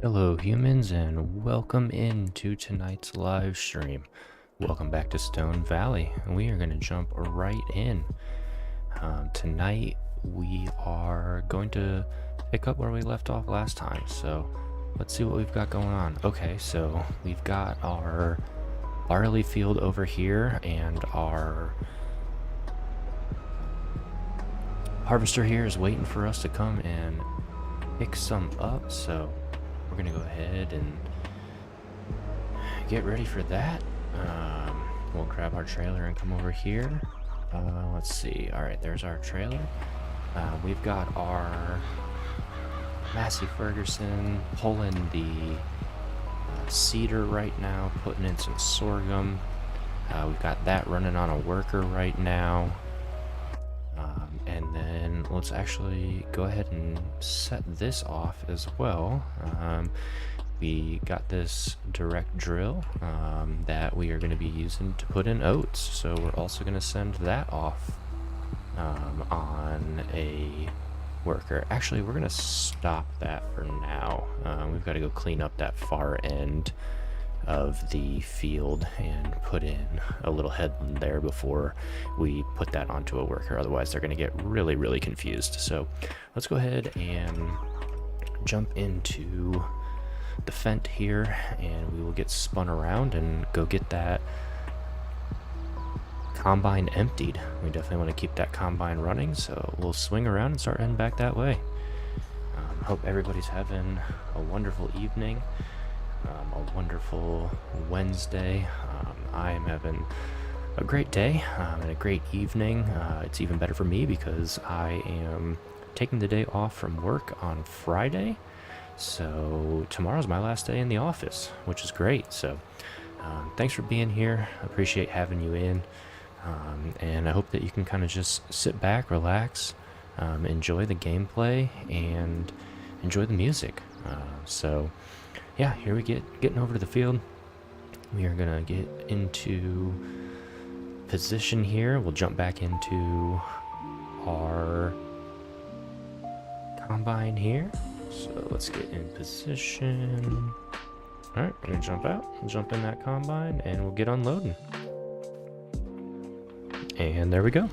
Hello humans, and welcome into tonight's live stream. Welcome back to Stone Valley, and we are going to jump right in. Tonight we are going to pick up where we left off last time, so let's see what we've got going on. Okay, so we've got our barley field over here, and our harvester here is waiting for us to come and pick some up, so we're gonna go ahead and get ready for that. We'll grab our trailer and come over here. Let's see. All right, there's our trailer. We've got our Massey Ferguson pulling the cedar right now, putting in some sorghum. We've got that running on a worker right now. And then let's actually go ahead and set this off as well. We got this direct drill that we are going to be using to put in oats, so we're also going to send that off on a worker. Actually, we're going to stop that for now. We've got to go clean up that far end of the field and put in a little headland there before we put that onto a worker. Otherwise they're going to get really confused. So let's go ahead and jump into the fent here, and we will get spun around and go get that combine emptied. We definitely want to keep that combine running, so we'll swing around and start heading back that way. Hope everybody's having a wonderful evening. A wonderful Wednesday. I am having a great day and a great evening. It's even better for me because I am taking the day off from work on Friday. So tomorrow's my last day in the office, which is great. So thanks for being here. I appreciate having you in. And I hope that you can kind of just sit back, relax, enjoy the gameplay, and enjoy the music. So yeah, here we getting over to the field. We are gonna get into position here. We'll jump back into our combine here. So let's get in position. All right, we're gonna jump out, jump in that combine, and we'll get unloading. And there we go.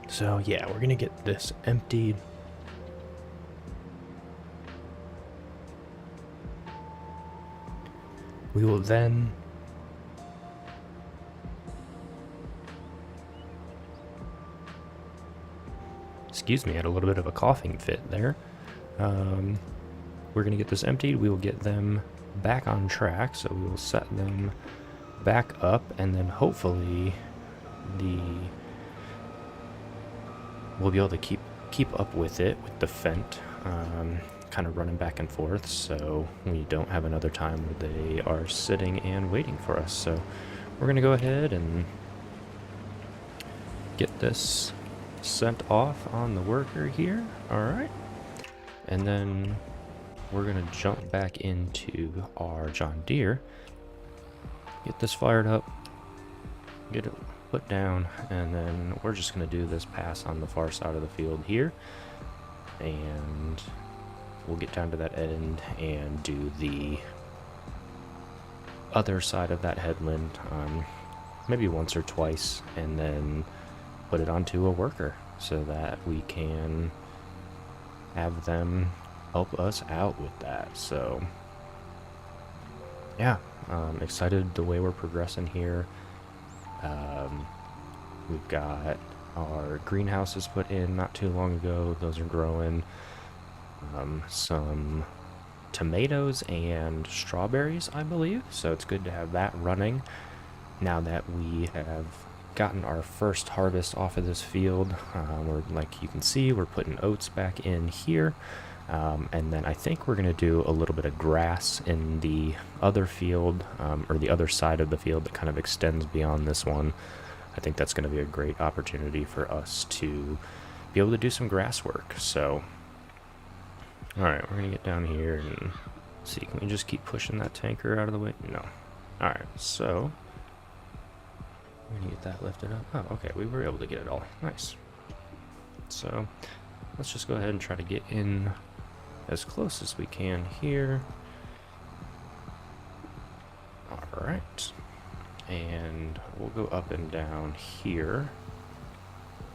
So yeah, we're gonna get this emptied. We will then excuse me, I had a little bit of a coughing fit there. We're gonna get this emptied. We will get them back on track, so we will set them back up, and then hopefully we'll be able to keep up with it with the fent, kind of running back and forth, so we don't have another time where they are sitting and waiting for us. So we're gonna go ahead and get this sent off on the worker here. All right, and then we're gonna jump back into our John Deere, get this fired up, get it put down, and then we're just going to do this pass on the far side of the field here, and we'll get down to that end and do the other side of that headland maybe once or twice, and then put it onto a worker so that we can have them help us out with that. So yeah, excited the way we're progressing here. We've got our greenhouses put in not too long ago. Those are growing. Some tomatoes and strawberries, I believe. So it's good to have that running now that we have gotten our first harvest off of this field. We're, like you can see, we're putting oats back in here. And then I think we're going to do a little bit of grass in the other field, or the other side of the field that kind of extends beyond this one. I think that's going to be a great opportunity for us to be able to do some grass work. So, all right, we're going to get down here and see. Can we just keep pushing that tanker out of the way? No. All right, so I'm gonna get that lifted up. Oh, okay, we were able to get it all. Nice. So let's just go ahead and try to get in as close as we can here. All right. And we'll go up and down here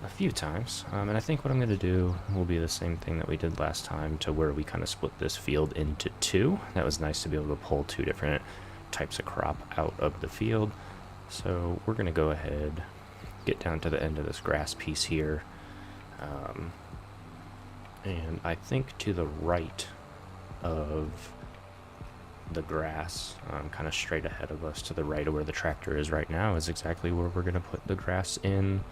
a few times. And I think what I'm going to do will be the same thing that we did last time, to where we kind of split this field into two. That was nice to be able to pull two different types of crop out of the field. So we're going to go ahead, get down to the end of this grass piece here. And I think to the right of the grass, kind of straight ahead of us to the right of where the tractor is right now, is exactly where we're going to put the grass in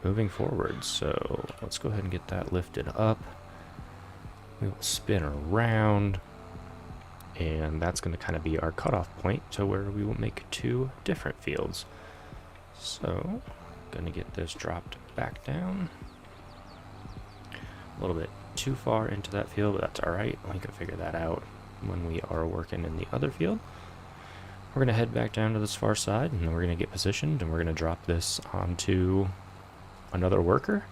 moving forward. So let's go ahead and get that lifted up. We will spin around, and that's going to kind of be our cutoff point to where we will make two different fields. So going to get this dropped back down a little bit too far into that field, but that's all right. We can figure that out when we are working in the other field. We're going to head back down to this far side, and then we're going to get positioned, and we're going to drop this onto another worker,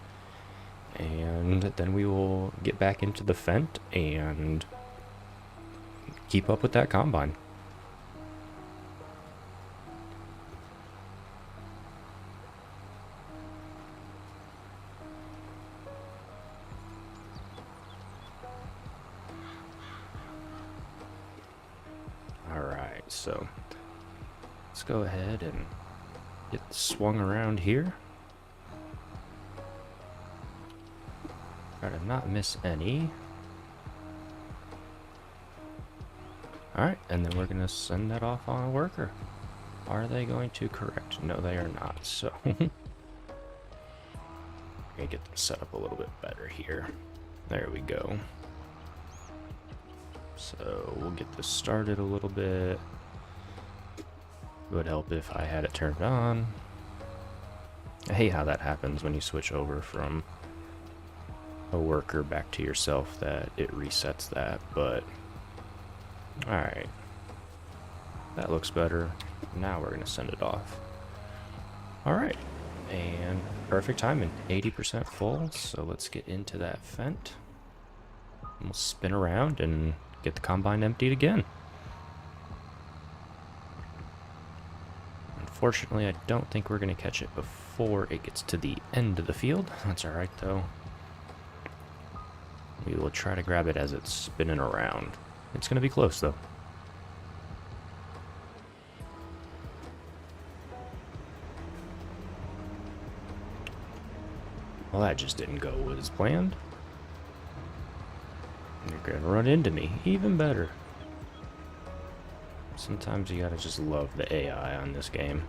and then we will get back into the Fent and keep up with that combine. Alright, so let's go ahead and get swung around here. Try to not miss any. Alright, and then we're going to send that off on a worker. Are they going to correct? No, they are not, so I'm going to get them set up a little bit better here. There we go. So we'll get this started a little bit. It would help if I had it turned on. I hate how that happens when you switch over from a worker back to yourself, that it resets that, but alright. That looks better. Now we're going to send it off. Alright. And perfect timing. 80% full, so let's get into that Fent. We'll spin around and get the combine emptied again. Unfortunately, I don't think we're going to catch it before it gets to the end of the field. That's alright though. We will try to grab it as it's spinning around. It's going to be close though. Well, that just didn't go as planned. You're gonna run into me. Even better. Sometimes you gotta just love the AI on this game.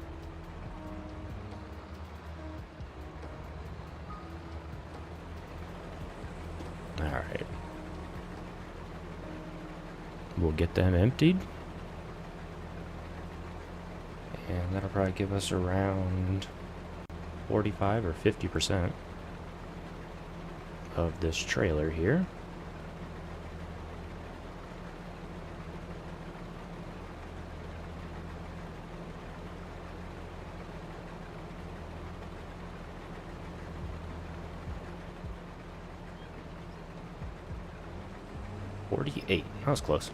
Alright. We'll get them emptied. And that'll probably give us around 45 or 50% of this trailer here. That was close.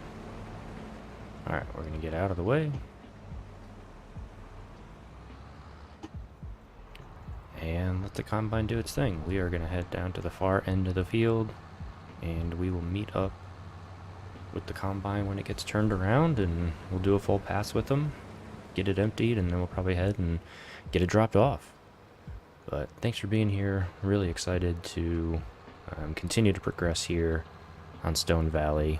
Alright, we're going to get out of the way. And let the combine do its thing. We are going to head down to the far end of the field, and we will meet up with the combine when it gets turned around, and we'll do a full pass with them, get it emptied, and then we'll probably head and get it dropped off. But thanks for being here. Really excited to continue to progress here on Stone Valley.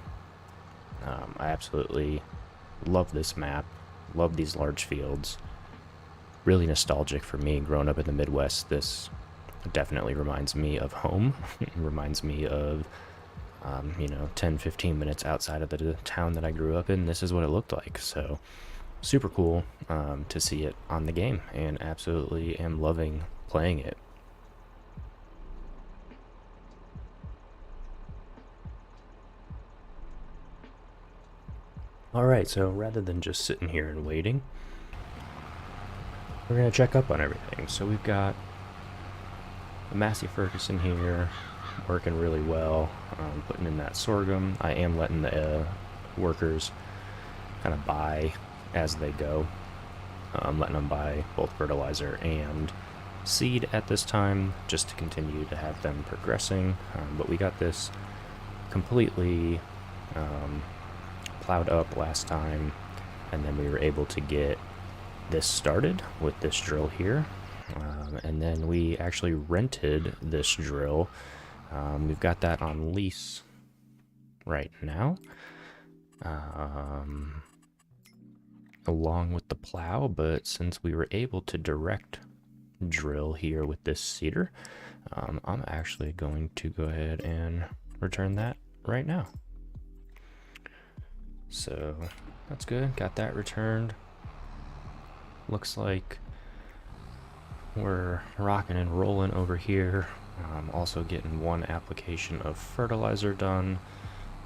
I absolutely love this map, love these large fields. Really nostalgic for me. Growing up in the Midwest, this definitely reminds me of home. It reminds me of, 10-15 minutes outside of the town that I grew up in. This is what it looked like. So super cool to see it on the game, and absolutely am loving playing it. Alright, so rather than just sitting here and waiting, we're going to check up on everything. So we've got the Massey Ferguson here working really well, putting in that sorghum. I am letting the workers kind of buy as they go. I'm letting them buy both fertilizer and seed at this time just to continue to have them progressing. But we got this completely plowed up last time, and then we were able to get this started with this drill here. And then we actually rented this drill. We've got that on lease right now, along with the plow, but since we were able to direct drill here with this seeder, I'm actually going to go ahead and return that right now. So that's good, got that returned. Looks like we're rocking and rolling over here. Also getting one application of fertilizer done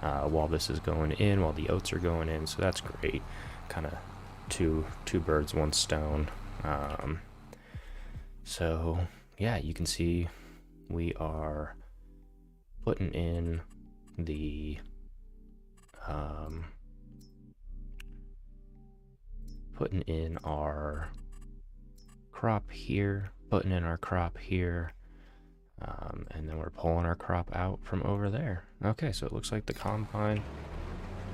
while this is going in, while the oats are going in, so that's great. Kind of two birds, one stone. So yeah, you can see we are putting in the putting in our crop here, putting in our crop here, and then we're pulling our crop out from over there. Okay, so it looks like the combine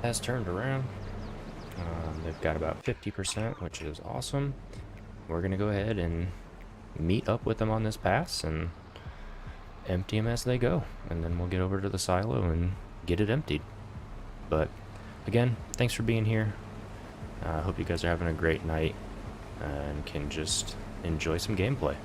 has turned around. They've got about 50%, which is awesome. We're gonna go ahead and meet up with them on this pass and empty them as they go, and then we'll get over to the silo and get it emptied. But again, thanks for being here. I hope you guys are having a great night and can just enjoy some gameplay.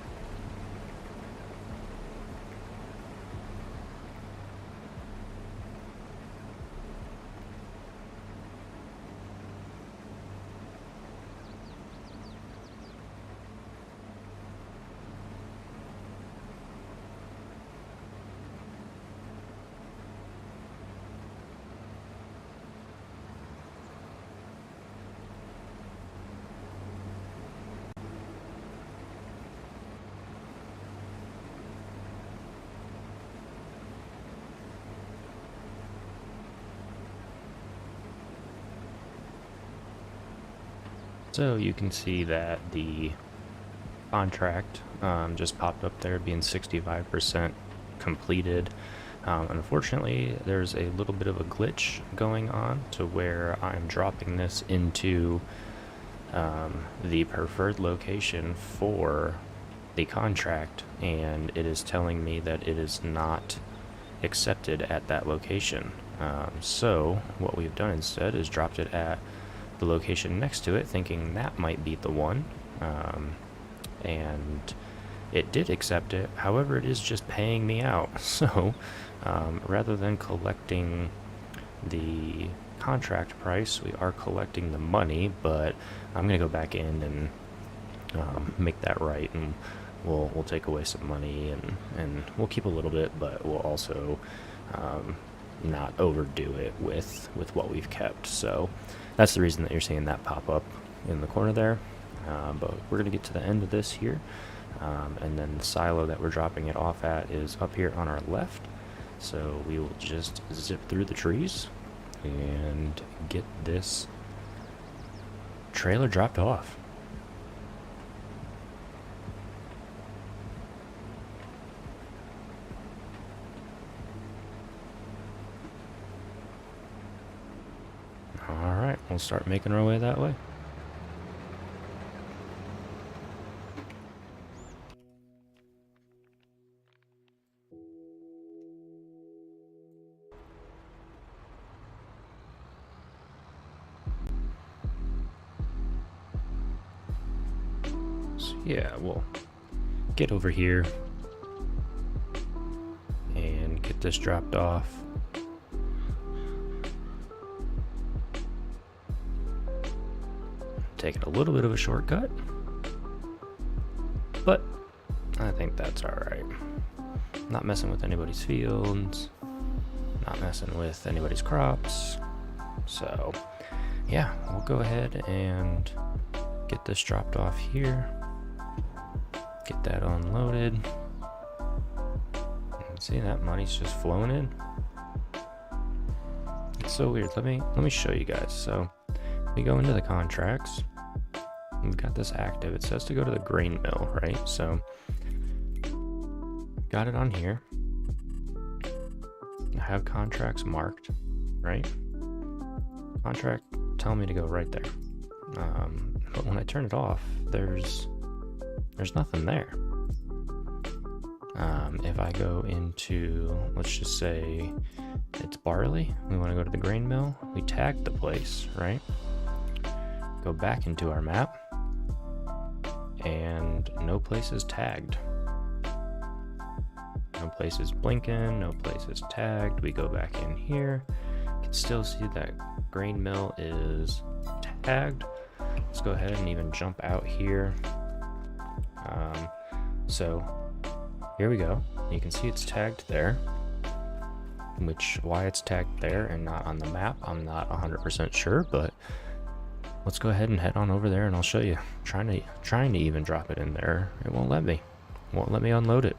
So you can see that the contract just popped up there being 65% completed. Unfortunately, there's a little bit of a glitch going on to where I'm dropping this into the preferred location for the contract, and it is telling me that it is not accepted at that location. So what we've done instead is dropped it at the location next to it, thinking that might be the one, and it did accept it. However, it is just paying me out. So rather than collecting the contract price, we are collecting the money, but I'm gonna go back in and make that right, and we'll take away some money, and we'll keep a little bit, but we'll also not overdo it with what we've kept. So that's the reason that you're seeing that pop up in the corner there. But we're gonna get to the end of this here, and then the silo that we're dropping it off at is up here on our left. So we will just zip through the trees and get this trailer dropped off. Alright, we'll start making our way that way. So yeah, we'll get over here and get this dropped off. Taking a little bit of a shortcut, but I think that's alright. Not messing with anybody's fields, not messing with anybody's crops. So yeah, we'll go ahead and get this dropped off here. Get that unloaded. And see, that money's just flowing in. It's so weird. Let me show you guys. So we go into the contracts. We've got this active. It says to go to the grain mill, right? So got it on here. I have contracts marked, right? Contract telling me to go right there. But when I turn it off, there's nothing there. If I go into, let's just say it's barley, we want to go to the grain mill, we tag the place, right? Go back into our map, and no place is tagged. No place is blinking, no place is tagged. We go back in here, you can still see that grain mill is tagged. Let's go ahead and even jump out here. So here we go. You can see it's tagged there, which why it's tagged there and not on the map, I'm not 100% sure, but let's go ahead and head on over there and I'll show you. Trying to even drop it in there. It won't let me. Won't let me unload it.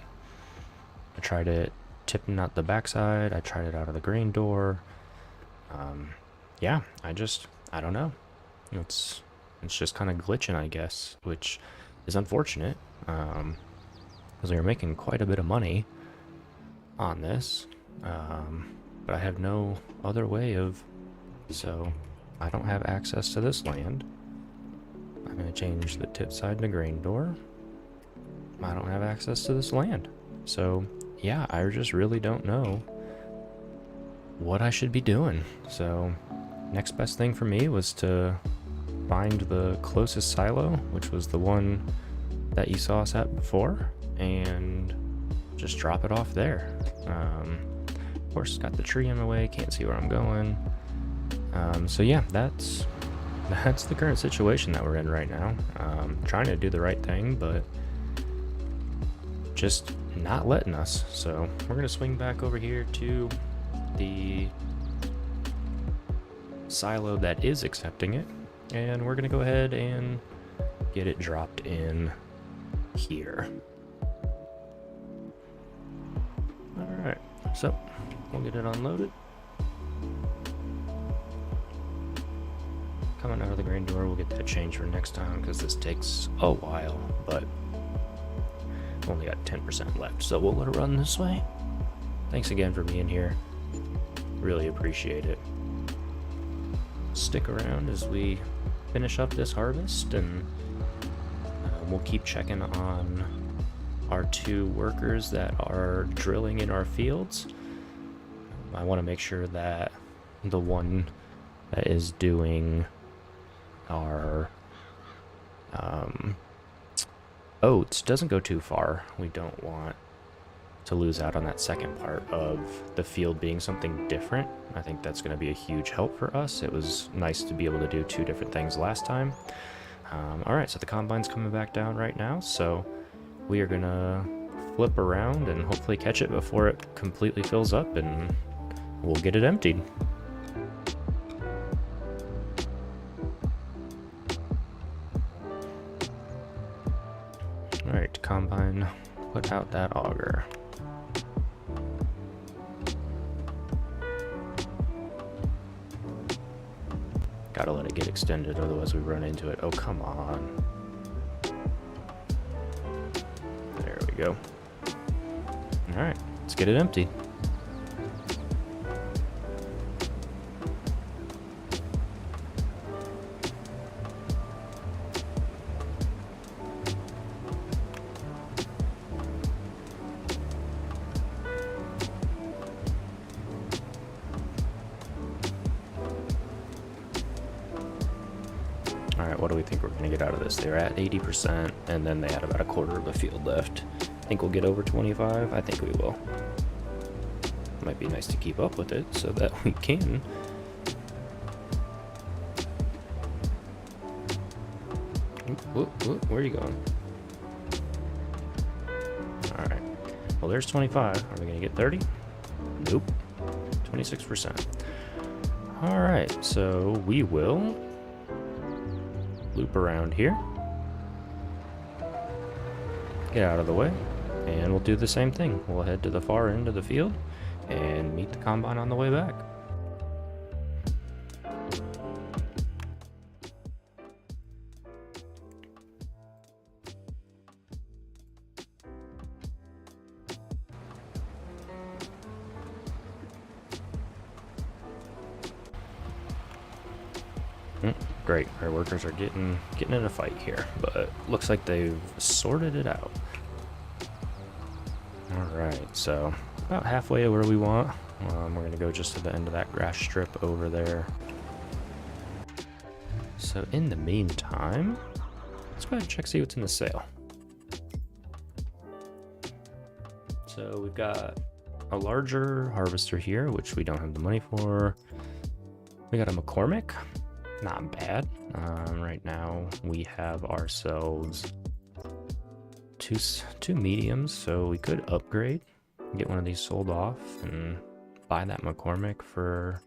I tried it tipping out the backside. I tried it out of the grain door. Yeah, I don't know. It's just kind of glitching, I guess, which is unfortunate. Because we were making quite a bit of money on this, but I have no other way of, so I don't have access to this land. I'm going to change the tip side to grain door. I don't have access to this land. So yeah, I just really don't know what I should be doing. So next best thing for me was to find the closest silo, which was the one that you saw us at before, and just drop it off there. Of course, got the tree in the way, can't see where I'm going. So yeah, that's the current situation that we're in right now. Trying to do the right thing, but just not letting us. So we're gonna swing back over here to the silo that is accepting it, and we're gonna go ahead and get it dropped in here. Alright, so we'll get it unloaded. Coming out of the grain door, we'll get that changed for next time because this takes a while, but only got 10% left, so we'll let it run this way. Thanks again for being here. Really appreciate it. Stick around as we finish up this harvest, and we'll keep checking on our 2 workers that are drilling in our fields. I want to make sure that the one that is doing our oats doesn't go too far. We don't want to lose out on that second part of the field being something different. I think that's going to be a huge help for us. It was nice to be able to do 2 different things last time. Alright, so the combine's coming back down right now, so we are going to flip around and hopefully catch it before it completely fills up, and we'll get it emptied. Alright, combine, put out that auger. Gotta let it get extended, otherwise we run into it. Oh, come on. There we go. Alright, let's get it emptied. Alright, what do we think we're going to get out of this? They're at 80%, and then they had about a quarter of the field left. Think we'll get over 25? I think we will. Might be nice to keep up with it so that we can. Where are you going? Alright. Well, there's 25. Are we going to get 30? Nope. 26%. Alright, so we will loop around here. get out of the way, and we'll do the same thing. We'll head to the far end of the field and meet the combine on the way back. Great, our workers are getting in a fight here, but looks like they've sorted it out. Alright, so about halfway to where we want. We're going to go just to the end of that grass strip over there. So in the meantime, let's go ahead and check see what's in the sale. So we've got a larger harvester here, which we don't have the money for. We got a McCormick. Not bad. Right now we have ourselves two mediums, so we could upgrade, get one of these sold off, and buy that McCormick for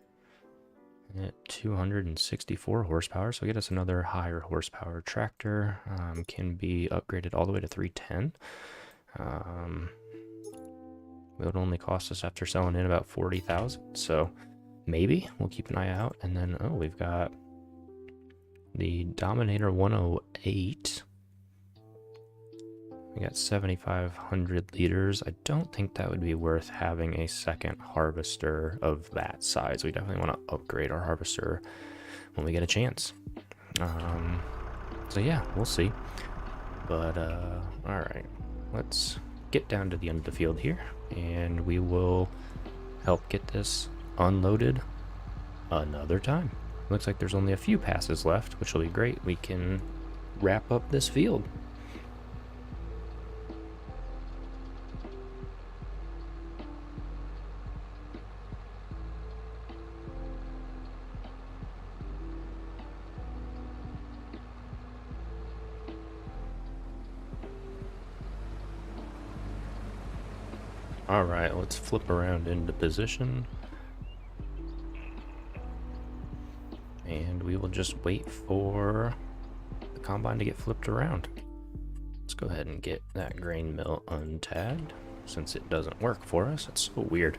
264 horsepower. So get us another higher horsepower tractor. Can be upgraded all the way to 310. It would only cost us after selling in about 40,000. So maybe we'll keep an eye out. And then we've got the Dominator 108. We got 7,500 liters. I don't think that would be worth having a second harvester of that size. We definitely want to upgrade our harvester when we get a chance. So yeah, we'll see. But all right, let's get down to the end of the field here, and we will help get this unloaded another time. Looks like there's only a few passes left, which will be great. We can wrap up this field. All right, let's flip around into position. And we will just wait for the combine to get flipped around. Let's go ahead and get that grain mill untagged since it doesn't work for us. It's so weird.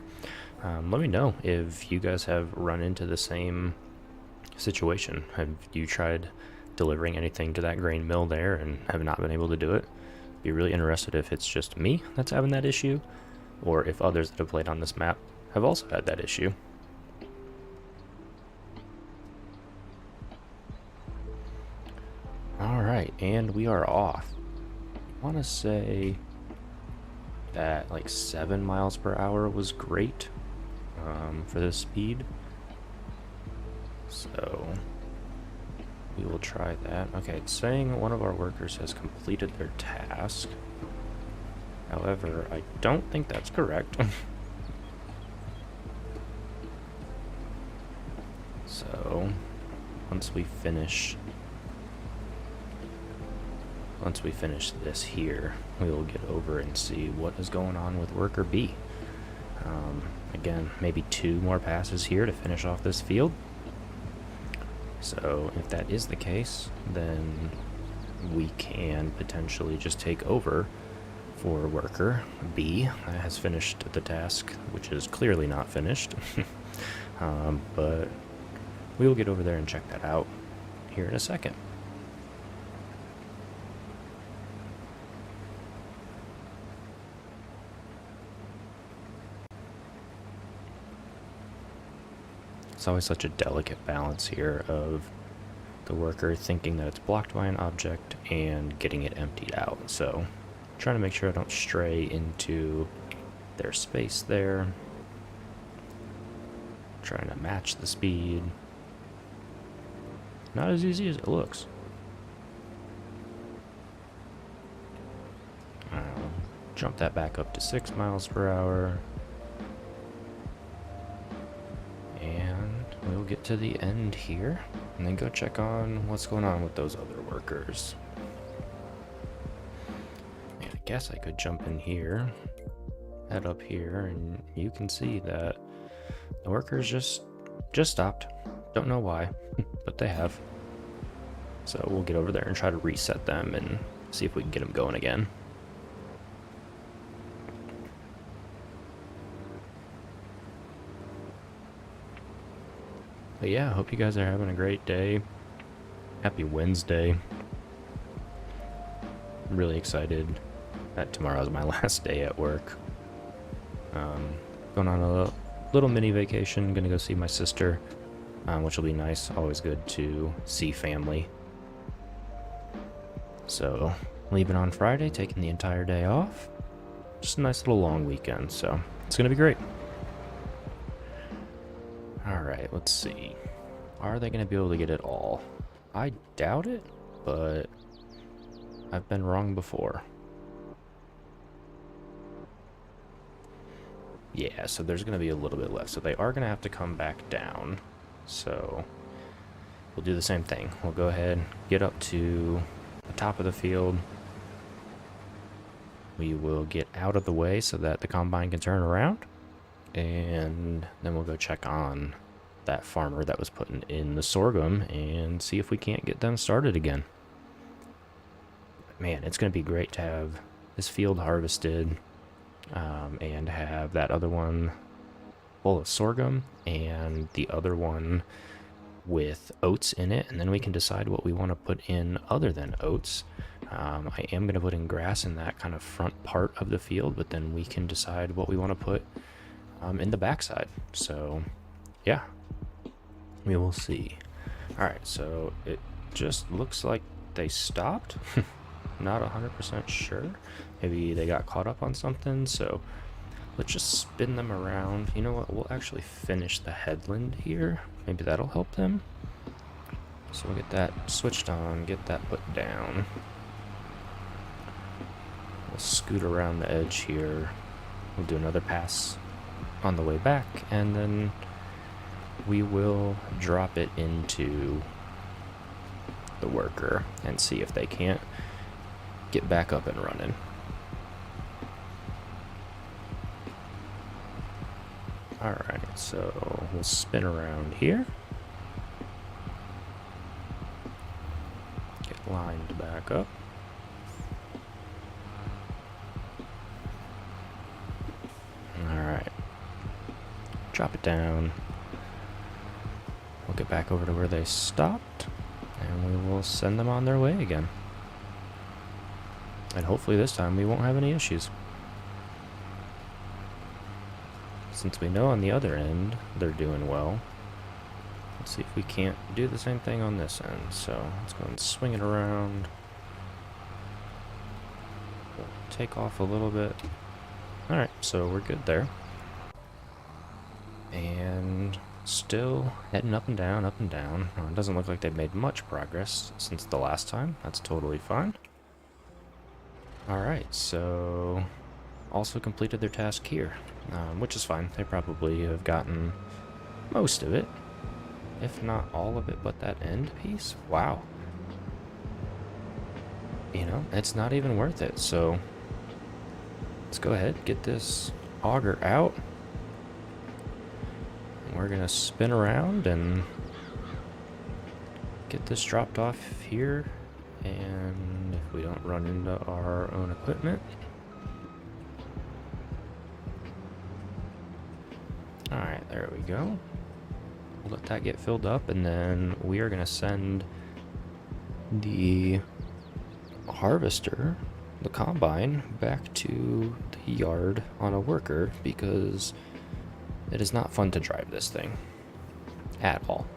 Let me know if you guys have run into the same situation. Have you tried delivering anything to that grain mill there and have not been able to do it? Be really interested if it's just me that's having that issue, or if others that have played on this map have also had that issue. Alright, and we are off. I want to say that like 7 miles per hour was great for this speed. So we will try that. Okay, it's saying one of our workers has completed their task. However, I don't think that's correct. So once we finish this here, we will get over and see what is going on with worker B. Again, maybe 2 more passes here to finish off this field. So if that is the case, then we can potentially just take over for worker B that has finished the task, which is clearly not finished. But we will get over there and check that out here in a second. It's always such a delicate balance here of the worker thinking that it's blocked by an object and getting it emptied out. So trying to make sure I don't stray into their space there. Trying to match the speed. Not as easy as it looks. Jump that back up to 6 miles per hour. And we'll get to the end here and then go check on what's going on with those other workers. And I guess I could jump in here, head up here, and you can see that the workers just stopped. Don't know why, but they have. So we'll get over there and try to reset them and see if we can get them going again. But yeah, I hope you guys are having a great day. Happy Wednesday. I'm really excited that tomorrow's my last day at work. Going on a little mini vacation. Gonna go see my sister, which will be nice. Always good to see family. So, leaving on Friday, taking the entire day off. Just a nice little long weekend, so it's gonna be great. Alright, let's see. Are they gonna be able to get it all? I doubt it, but I've been wrong before. Yeah, so there's gonna be a little bit left, so they are gonna have to come back down. So, we'll do the same thing. We'll go ahead, get up to the top of the field. We will get out of the way so that the combine can turn around. And then we'll go check on that farmer that was putting in the sorghum and see if we can't get them started again. Man, it's going to be great to have this field harvested and have that other one full of sorghum and the other one with oats in it, and then we can decide what we want to put in other than oats. I am going to put in grass in that kind of front part of the field, but then we can decide what we want to put in the backside. So yeah, we will see. Alright, so it just looks like they stopped. Not 100% sure. Maybe they got caught up on something, so let's just spin them around. You know what, we'll actually finish the headland here. Maybe that'll help them. So we'll get that switched on, get that put down. We'll scoot around the edge here. We'll do another pass on the way back, and then we will drop it into the worker and see if they can't get back up and running. Alright, so we'll spin around here. Get lined back up. Alright. Drop it down. We'll get back over to where they stopped, and we will send them on their way again. And hopefully this time we won't have any issues. Since we know on the other end they're doing well, let's see if we can't do the same thing on this end. So let's go and swing it around. We'll take off a little bit. Alright, so we're good there. And still heading up and down, up and down. It doesn't look like they've made much progress since the last time. That's totally fine. Alright, so also completed their task here, which is fine. They probably have gotten most of it, if not all of it, but that end piece. Wow. You know, it's not even worth it, so let's go ahead, get this auger out. We're gonna spin around and get this dropped off here, and if we don't run into our own equipment. Alright, there we go. We'll let that get filled up, and then we are gonna send the harvester, the combine, back to the yard on a worker, because it is not fun to drive this thing at all.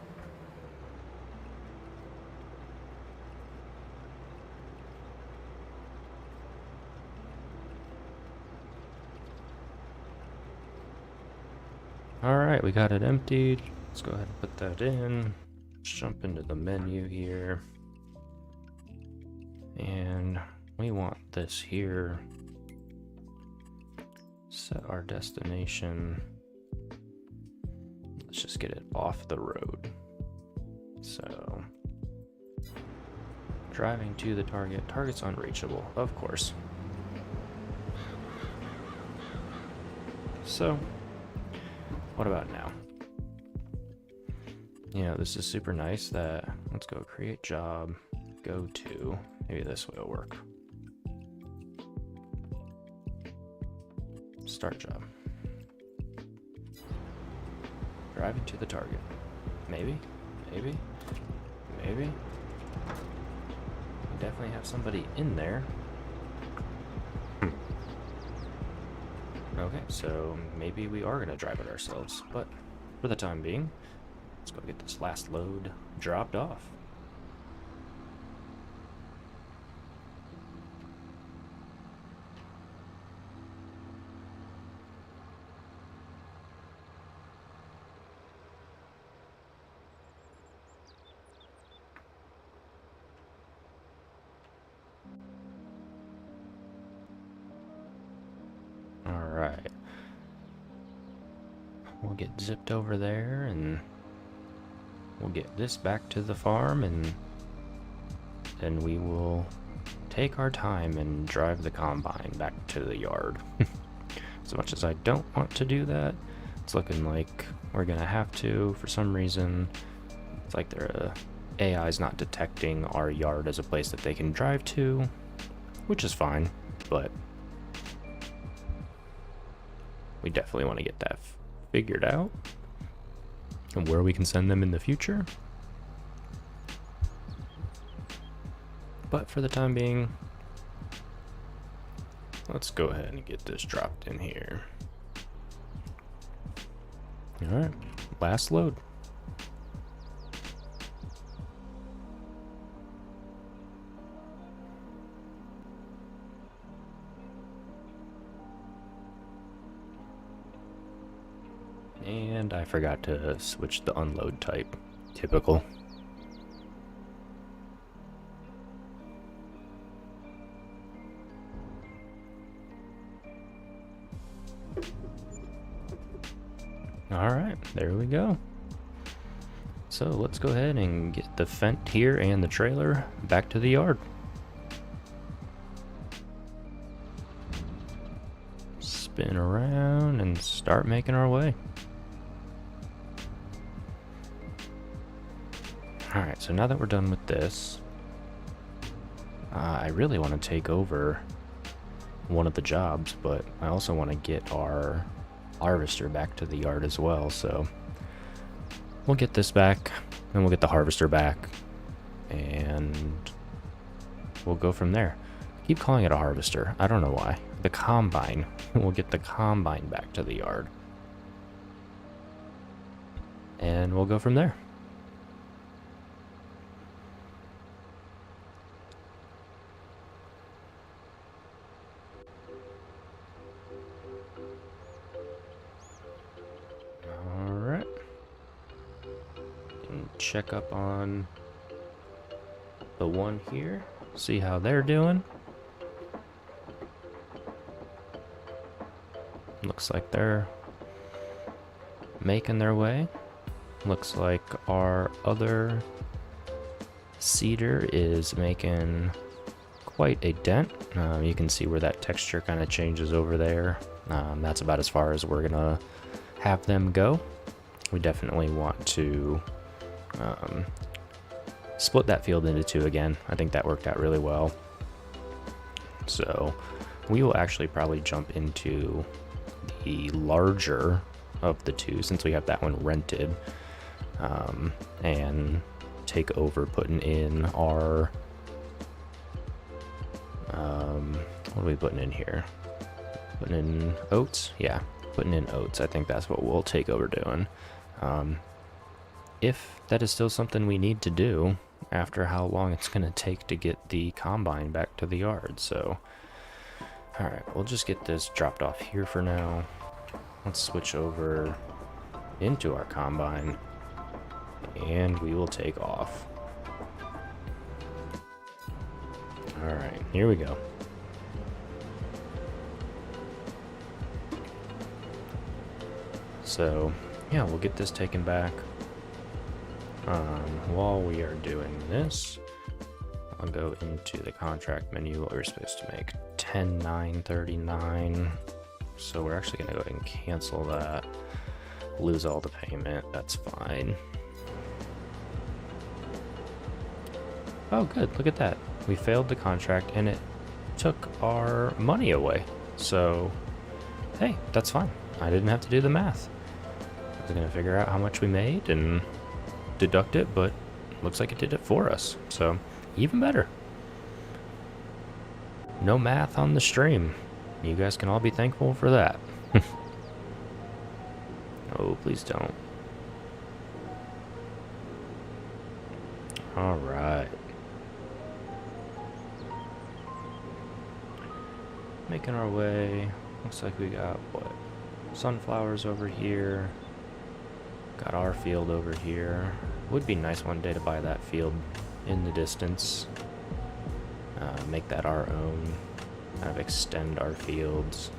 Alright, we got it emptied. Let's go ahead and put that in. Let's jump into the menu here. And we want this here. Set our destination. Let's just get it off the road. So, driving to the target. Target's unreachable, of course. So, what about now? You know, this is super nice that, let's go create job, go to, maybe this way will work. Start job. Driving to the target. Maybe, maybe, maybe. We definitely have somebody in there. Okay, so maybe we are gonna drive it ourselves, but for the time being, let's go get this last load dropped off. Alright. We'll get zipped over there and we'll get this back to the farm, and then we will take our time and drive the combine back to the yard. As much as I don't want to do that, it's looking like we're gonna have to for some reason. It's like their AI is not detecting our yard as a place that they can drive to, which is fine, but we definitely want to get that figured out and where we can send them in the future. But for the time being, let's go ahead and get this dropped in here. All right, last load. And I forgot to switch the unload type. Typical. Alright, there we go. So let's go ahead and get the Fent here and the trailer back to the yard. Spin around and start making our way. Alright, so now that we're done with this, I really want to take over one of the jobs, but I also want to get our harvester back to the yard as well, so we'll get this back, then we'll get the harvester back, and we'll go from there. I keep calling it a harvester, I don't know why. The combine. We'll get the combine back to the yard, and we'll go from there. Check up on the one here, see how they're doing. Looks like they're making their way. Looks like our other seeder is making quite a dent. You can see where that texture kind of changes over there. That's about as far as we're gonna have them go. We definitely want to split that field into two again. I think that worked out really well. So we will actually probably jump into the larger of the two, since we have that one rented, and take over putting in our what are we putting in here? Putting in oats? Yeah, putting in oats. I think that's what we'll take over doing. If that is still something we need to do after how long it's going to take to get the combine back to the yard. So, alright, we'll just get this dropped off here for now. Let's switch over into our combine, and we will take off. Alright, here we go. So, yeah, we'll get this taken back. While we are doing this, I'll go into the contract menu. What we're supposed to make 10,939. So we're actually gonna go ahead and cancel that. Lose all the payment. That's fine. Oh, good. Look at that. We failed the contract and it took our money away. So, hey, that's fine. I didn't have to do the math. I was gonna figure out how much we made and deduct it, but looks like it did it for us. So even better. No math on the stream. You guys can all be thankful for that. Oh, please don't. All right. Making our way. Looks like we got, what, sunflowers over here. Got our field over here. Would be nice one day to buy that field in the distance. Make that our own. Kind of extend our fields.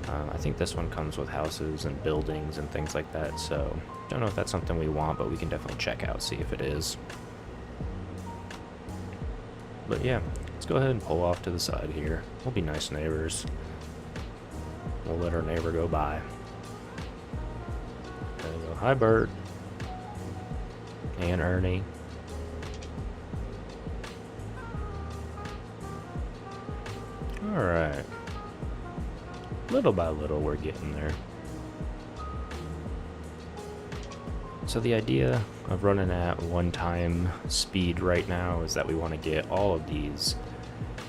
I think this one comes with houses and buildings and things like that, so don't know if that's something we want, but we can definitely check out, see if it is. But yeah, let's go ahead and pull off to the side here. We'll be nice neighbors. We'll let our neighbor go by. There we go. Hi, Bert. And Ernie. Alright. Little by little, we're getting there. So the idea of running at one-time speed right now is that we want to get all of these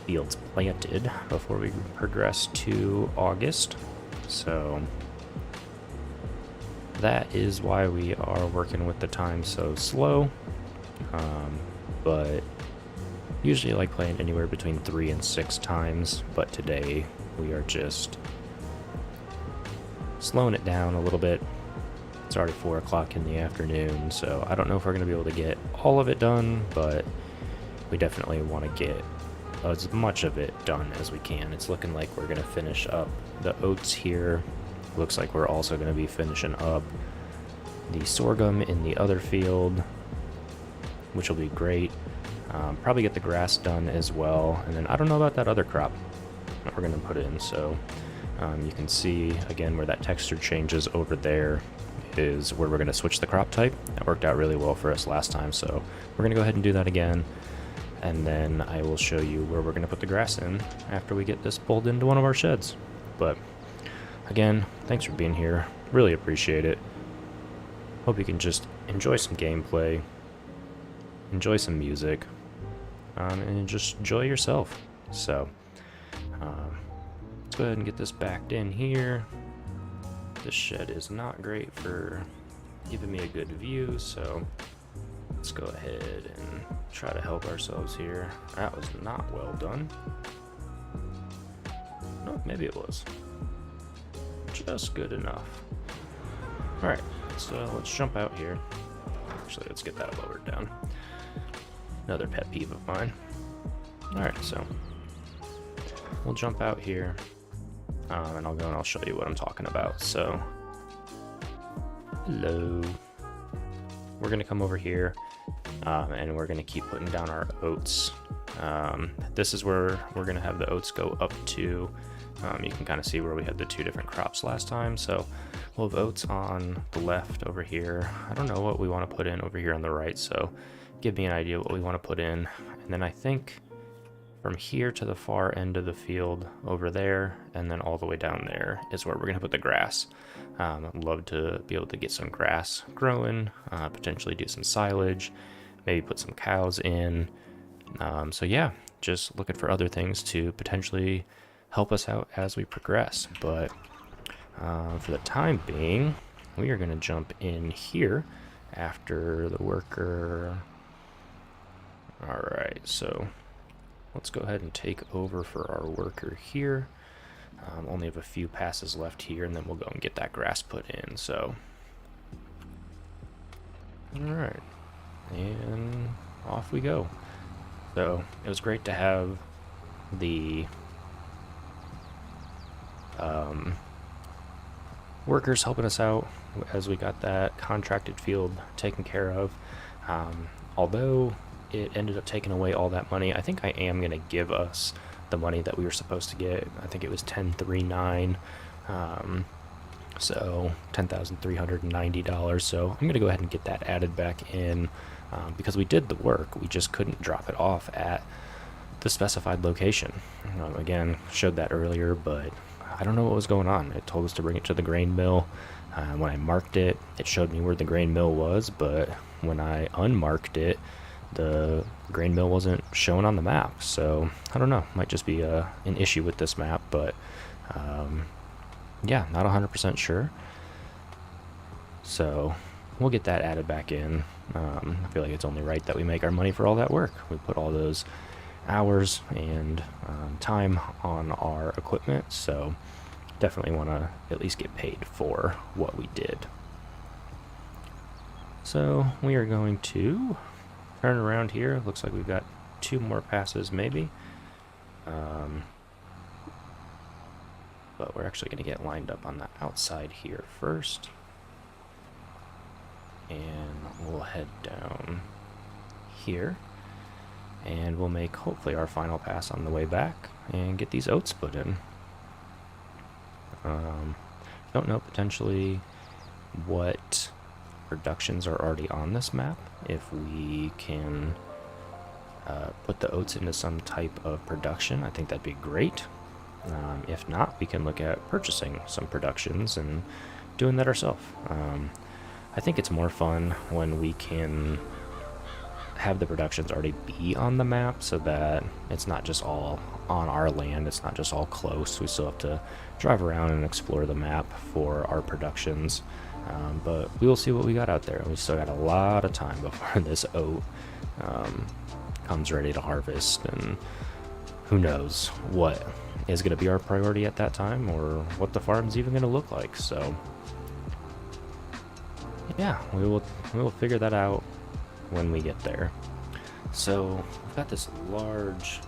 fields planted before we progress to August. So that is why we are working with the time so slow. But usually I like playing anywhere between 3 and 6 times, but today we are just slowing it down a little bit. It's already 4 o'clock in the afternoon, so I don't know if we're going to be able to get all of it done, but we definitely want to get as much of it done as we can. It's looking like we're going to finish up the oats here. Looks like we're also going to be finishing up the sorghum in the other field, which will be great. Probably get the grass done as well, and then I don't know about that other crop that we're going to put in, so you can see again where that texture changes over there is where we're going to switch the crop type. That worked out really well for us last time, so we're going to go ahead and do that again, and then I will show you where we're going to put the grass in after we get this pulled into one of our sheds. But again, thanks for being here, really appreciate it. Hope you can just enjoy some gameplay, enjoy some music, and just enjoy yourself. So let's go ahead and get this backed in here. This shed is not great for giving me a good view, so let's go ahead and try to help ourselves here. That was not well done. No, maybe it was. Just good enough. Alright, so let's jump out here. Actually, let's get that lowered down. Another pet peeve of mine. Alright, so we'll jump out here. And I'll go and I'll show you what I'm talking about. So, hello. We're going to come over here, and we're going to keep putting down our oats. This is where we're going to have the oats go up to. You can kind of see where we had the 2 different crops last time. So we'll have oats on the left over here. I don't know what we want to put in over here on the right, so give me an idea what we want to put in. And then I think from here to the far end of the field over there, and then all the way down there is where we're going to put the grass. I'd love to be able to get some grass growing, potentially do some silage, maybe put some cows in. So yeah, just looking for other things to potentially help us out as we progress. But for the time being, we are going to jump in here after the worker. Alright, so let's go ahead and take over for our worker here. Only have a few passes left here, and then we'll go and get that grass put in. So, alright, and off we go. So, it was great to have the workers helping us out as we got that contracted field taken care of. Although it ended up taking away all that money, I think I am going to give us the money that we were supposed to get. I think it was 1039, so $10,390. So I'm going to go ahead and get that added back in, because we did the work, we just couldn't drop it off at the specified location. Again, showed that earlier, but I don't know what was going on. It told us to bring it to the grain mill, When I marked it, it showed me where the grain mill was, but when I unmarked it, the grain mill wasn't shown on the map. So I don't know, might just be an issue with this map, but yeah, not 100% sure. So we'll get that added back in. I feel like it's only right that we make our money for all that work. We put all those hours and time on our equipment, so definitely want to at least get paid for what we did. So we are going to turn around here. Looks like we've got 2 more passes maybe. But we're actually going to get lined up on the outside here first. And we'll head down here. And we'll make hopefully our final pass on the way back and get these oats put in. Don't know potentially what productions are already on this map. If we can put the oats into some type of production, I think that'd be great. If not, we can look at purchasing some productions and doing that ourselves. I think it's more fun when we can have the productions already be on the map, so that it's not just all on our land, it's not just all close. We still have to drive around and explore the map for our productions, but we will see what we got out there. We still got a lot of time before this oat comes ready to harvest, and who knows what is going to be our priority at that time, or what the farm's even going to look like. So yeah, we will figure that out when we get there. So we've got this large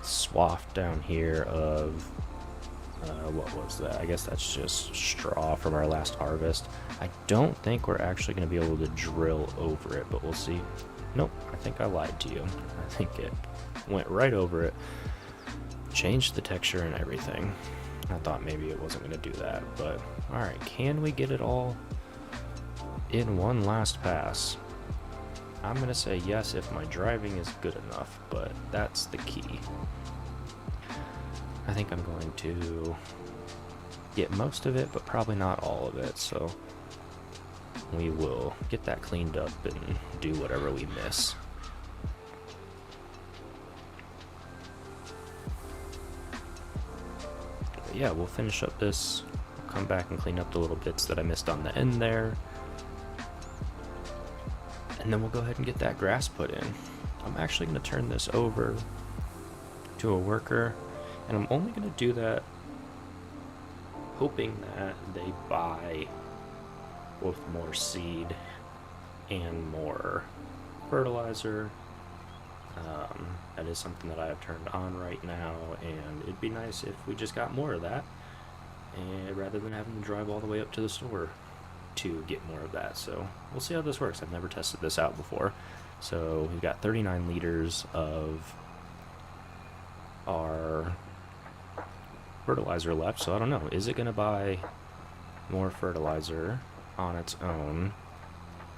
swath down here of what was that? I guess that's just straw from our last harvest. I don't think we're actually going to be able to drill over it, but we'll see. Nope, I think I lied to you. I think it went right over it, changed the texture and everything. I thought maybe it wasn't going to do that, but alright, can we get it all in one last pass? I'm going to say yes if my driving is good enough, but that's the key. I think I'm going to get most of it, but probably not all of it, so we will get that cleaned up and do whatever we miss. But yeah, we'll finish up this, come back and clean up the little bits that I missed on the end there. And then we'll go ahead and get that grass put in. I'm actually going to turn this over to a worker, and I'm only going to do that hoping that they buy both more seed and more fertilizer. That is something that I have turned on right now, and it'd be nice if we just got more of that, and rather than having to drive all the way up to the store to get more of that. So we'll see how this works. I've never tested this out before. So we've got 39 liters of our fertilizer left, so I don't know, is it going to buy more fertilizer on its own?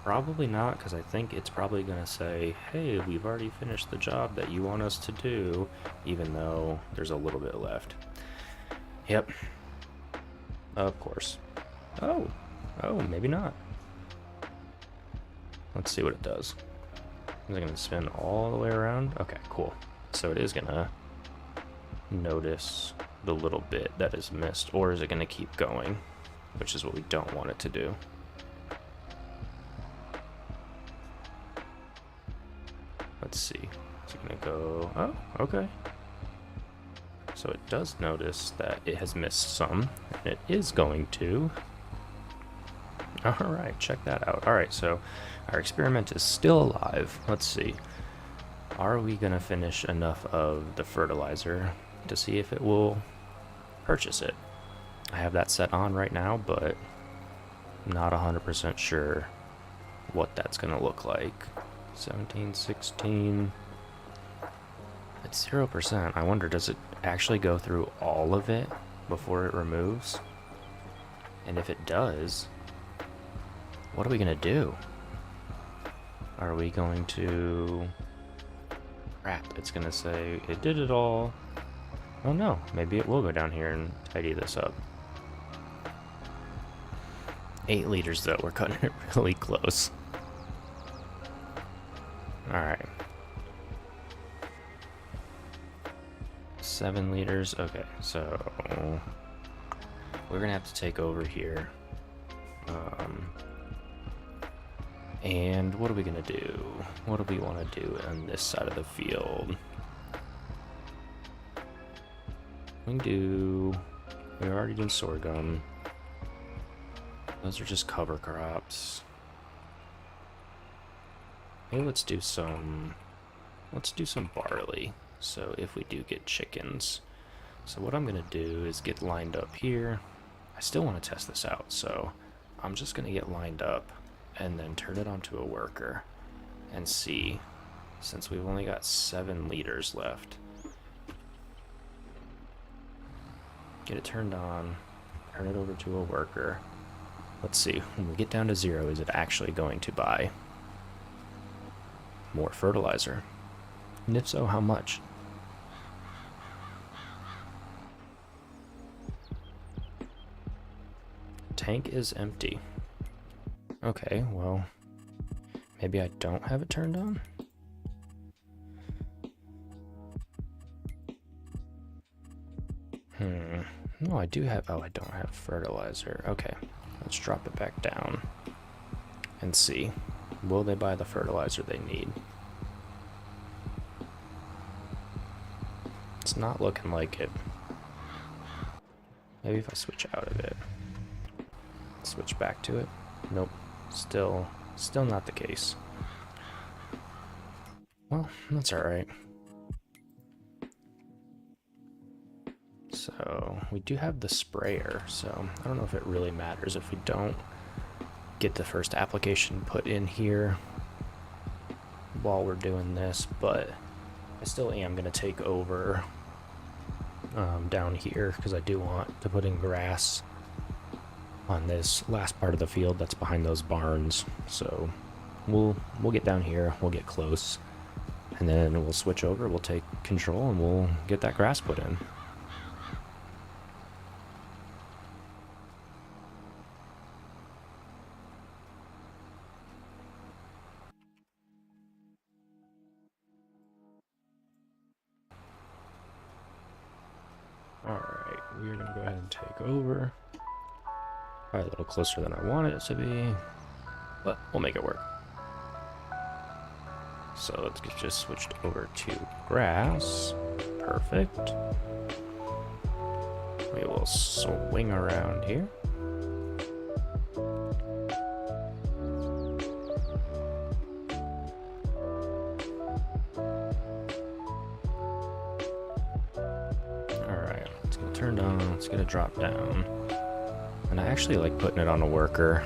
Probably not, because I think it's probably going to say, hey, we've already finished the job that you want us to do, even though there's a little bit left. Yep, of course. Oh, maybe not. Let's see what it does. Is it going to spin all the way around? Okay, cool. So it is going to notice the little bit that is missed, or is it going to keep going, which is what we don't want it to do. Let's see. Is it going to go? Oh, okay. So it does notice that it has missed some, and it is going to. Alright, check that out. Alright, so our experiment is still alive. Let's see. Are we going to finish enough of the fertilizer to see if it will purchase it? I have that set on right now, but not 100% sure what that's going to look like. 17, 16. It's 0%. I wonder, does it actually go through all of it before it removes? And if it does, what are we going to do? Are we going to... Crap, it's going to say it did it all. Oh no, maybe it will go down here and tidy this up. 8 liters though, we're cutting it really close. Alright. 7 liters, okay, so we're gonna have to take over here. And what are we gonna do? What do we want to do on this side of the field? We already did sorghum. Those are just cover crops. Maybe let's do some barley. So if we do get chickens. So what I'm gonna do is get lined up here. I still want to test this out, so I'm just gonna get lined up and then turn it onto a worker and see, since we've only got 7 liters left. Get it turned on, turn it over to a worker. Let's see, when we get down to 0, is it actually going to buy more fertilizer? And if so, how much? Tank is empty. Okay, well, maybe I don't have it turned on? No, I do have, oh, I don't have fertilizer. Okay, let's drop it back down and see. Will they buy the fertilizer they need? It's not looking like it. Maybe if I switch out of it. Switch back to it. Nope. Still not the case. Well, that's alright. So, we do have the sprayer, so I don't know if it really matters if we don't get the first application put in here while we're doing this, but I still am going to take over down here because I do want to put in grass on this last part of the field that's behind those barns. So we'll get down here, we'll get close, and then we'll switch over, we'll take control, and we'll get that grass put in. Alright, we're gonna go ahead and take over. Probably a little closer than I want it to be, but we'll make it work. So let's get just switched over to grass. Perfect. We will swing around here. Alright, let's get it turned on, let's get it dropped down. And I actually like putting it on a worker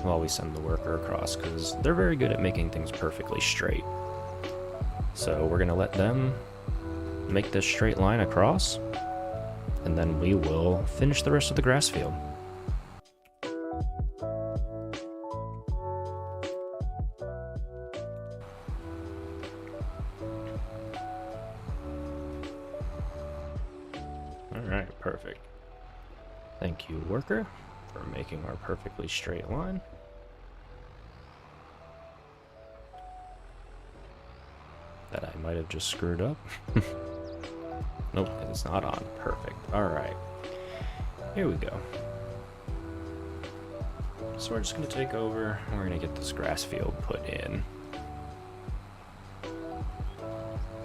while we send the worker across, because they're very good at making things perfectly straight. So we're going to let them make this straight line across, and then we will finish the rest of the grass field. Alright, perfect. Thank you, worker, for making our perfectly straight line. That I might have just screwed up. Nope, it's not on. Perfect. Alright. Here we go. So we're just going to take over, and we're going to get this grass field put in.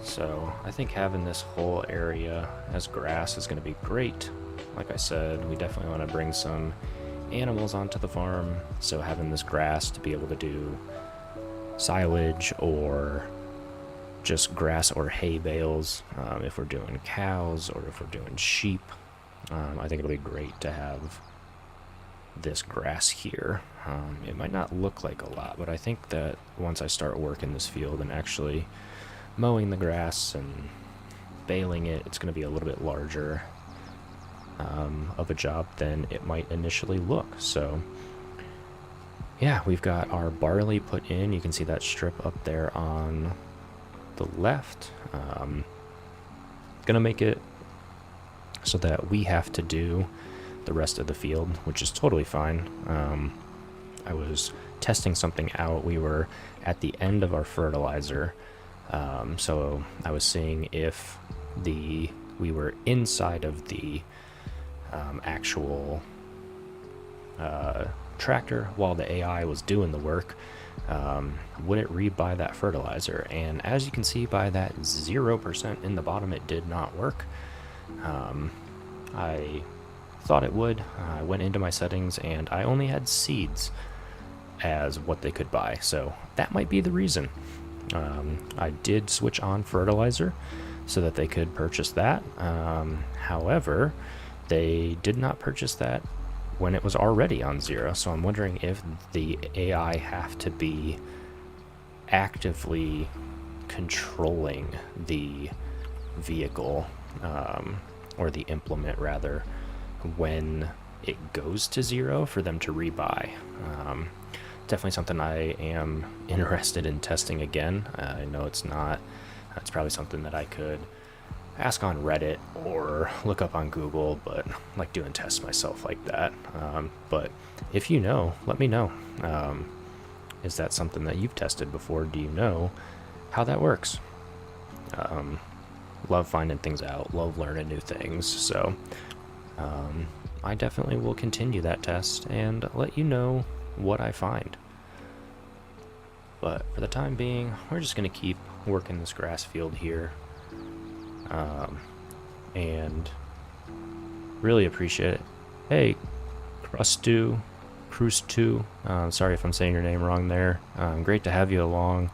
So I think having this whole area as grass is going to be great. Like I said, we definitely want to bring some animals onto the farm, so having this grass to be able to do silage or just grass or hay bales, if we're doing cows or if we're doing sheep. I think it'll be great to have this grass here. It might not look like a lot, but I think that once I start working this field and actually mowing the grass and baling it, it's going to be a little bit larger of a job than it might initially look. So yeah, we've got our barley put in. You can see that strip up there on the left. Gonna make it so that we have to do the rest of the field, which is totally fine. I was testing something out. We were at the end of our fertilizer, so I was seeing if we were inside of the actual tractor while the AI was doing the work. Would it rebuy that fertilizer? And as you can see by that 0% in the bottom, it did not work. I thought it would. I went into my settings and I only had seeds as what they could buy, so that might be the reason. I did switch on fertilizer so that they could purchase that. However, they did not purchase that when it was already on 0, so I'm wondering if the AI have to be actively controlling the vehicle, or the implement rather, when it goes to 0 for them to rebuy. Definitely something I am interested in testing again. I know it's probably something that I could ask on Reddit or look up on Google, but I like doing tests myself like that. But if you know, let me know. Is that something that you've tested before? Do you know how that works? Love finding things out, love learning new things, so I definitely will continue that test and let you know what I find. But for the time being, we're just going to keep working this grass field here. And really appreciate it. Hey, Crustu, sorry if I'm saying your name wrong there. Great to have you along.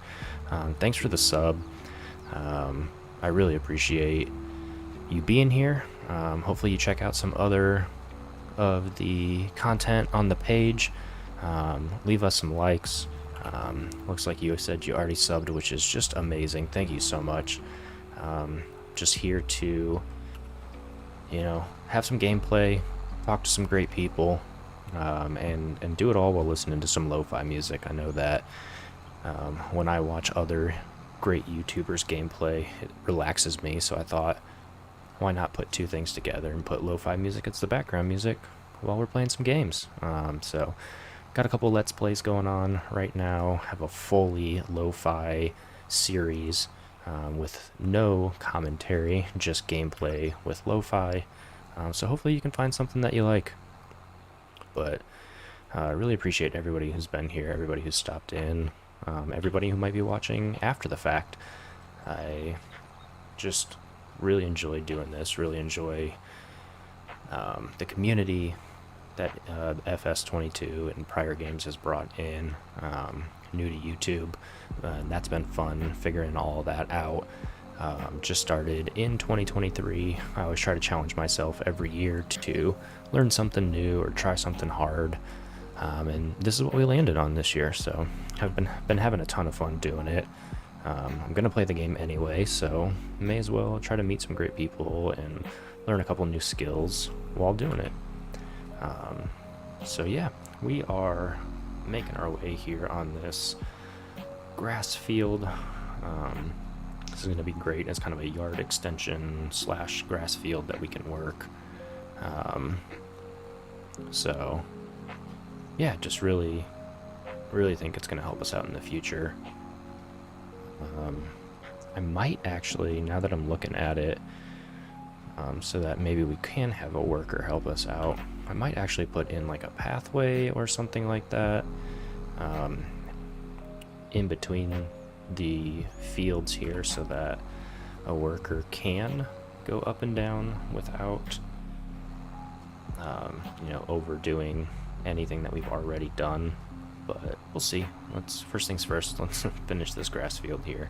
Thanks for the sub. I really appreciate you being here. Hopefully you check out some other of the content on the page. Leave us some likes. Looks like you said you already subbed, which is just amazing. Thank you so much. Just here to, have some gameplay, talk to some great people, and do it all while listening to some lo-fi music. I know that when I watch other great YouTubers gameplay, it relaxes me, so I thought, why not put two things together and put lo-fi music as the background music while we're playing some games. So got a couple Let's Plays going on right now, have a fully lo-fi series with no commentary, just gameplay with lo-fi. So hopefully you can find something that you like. But I really appreciate everybody who's been here, everybody who's stopped in, everybody who might be watching after the fact. I just really enjoy doing this, really enjoy the community that FS22 and prior games has brought in, new to YouTube. That's been fun figuring all that out. Just started in 2023. I always try to challenge myself every year to learn something new or try something hard, and this is what we landed on this year, so I've been having a ton of fun doing it. I'm gonna play the game anyway, so may as well try to meet some great people and learn a couple new skills while doing it. So yeah, we are making our way here on this grass field. This is going to be great as kind of a yard extension / grass field that we can work. So yeah, just really think it's going to help us out in the future. I might actually, now that I'm looking at it, so that maybe we can have a worker help us out, I might actually put in like a pathway or something like that in between the fields here, so that a worker can go up and down without overdoing anything that we've already done. But we'll see. First things first, let's finish this grass field here.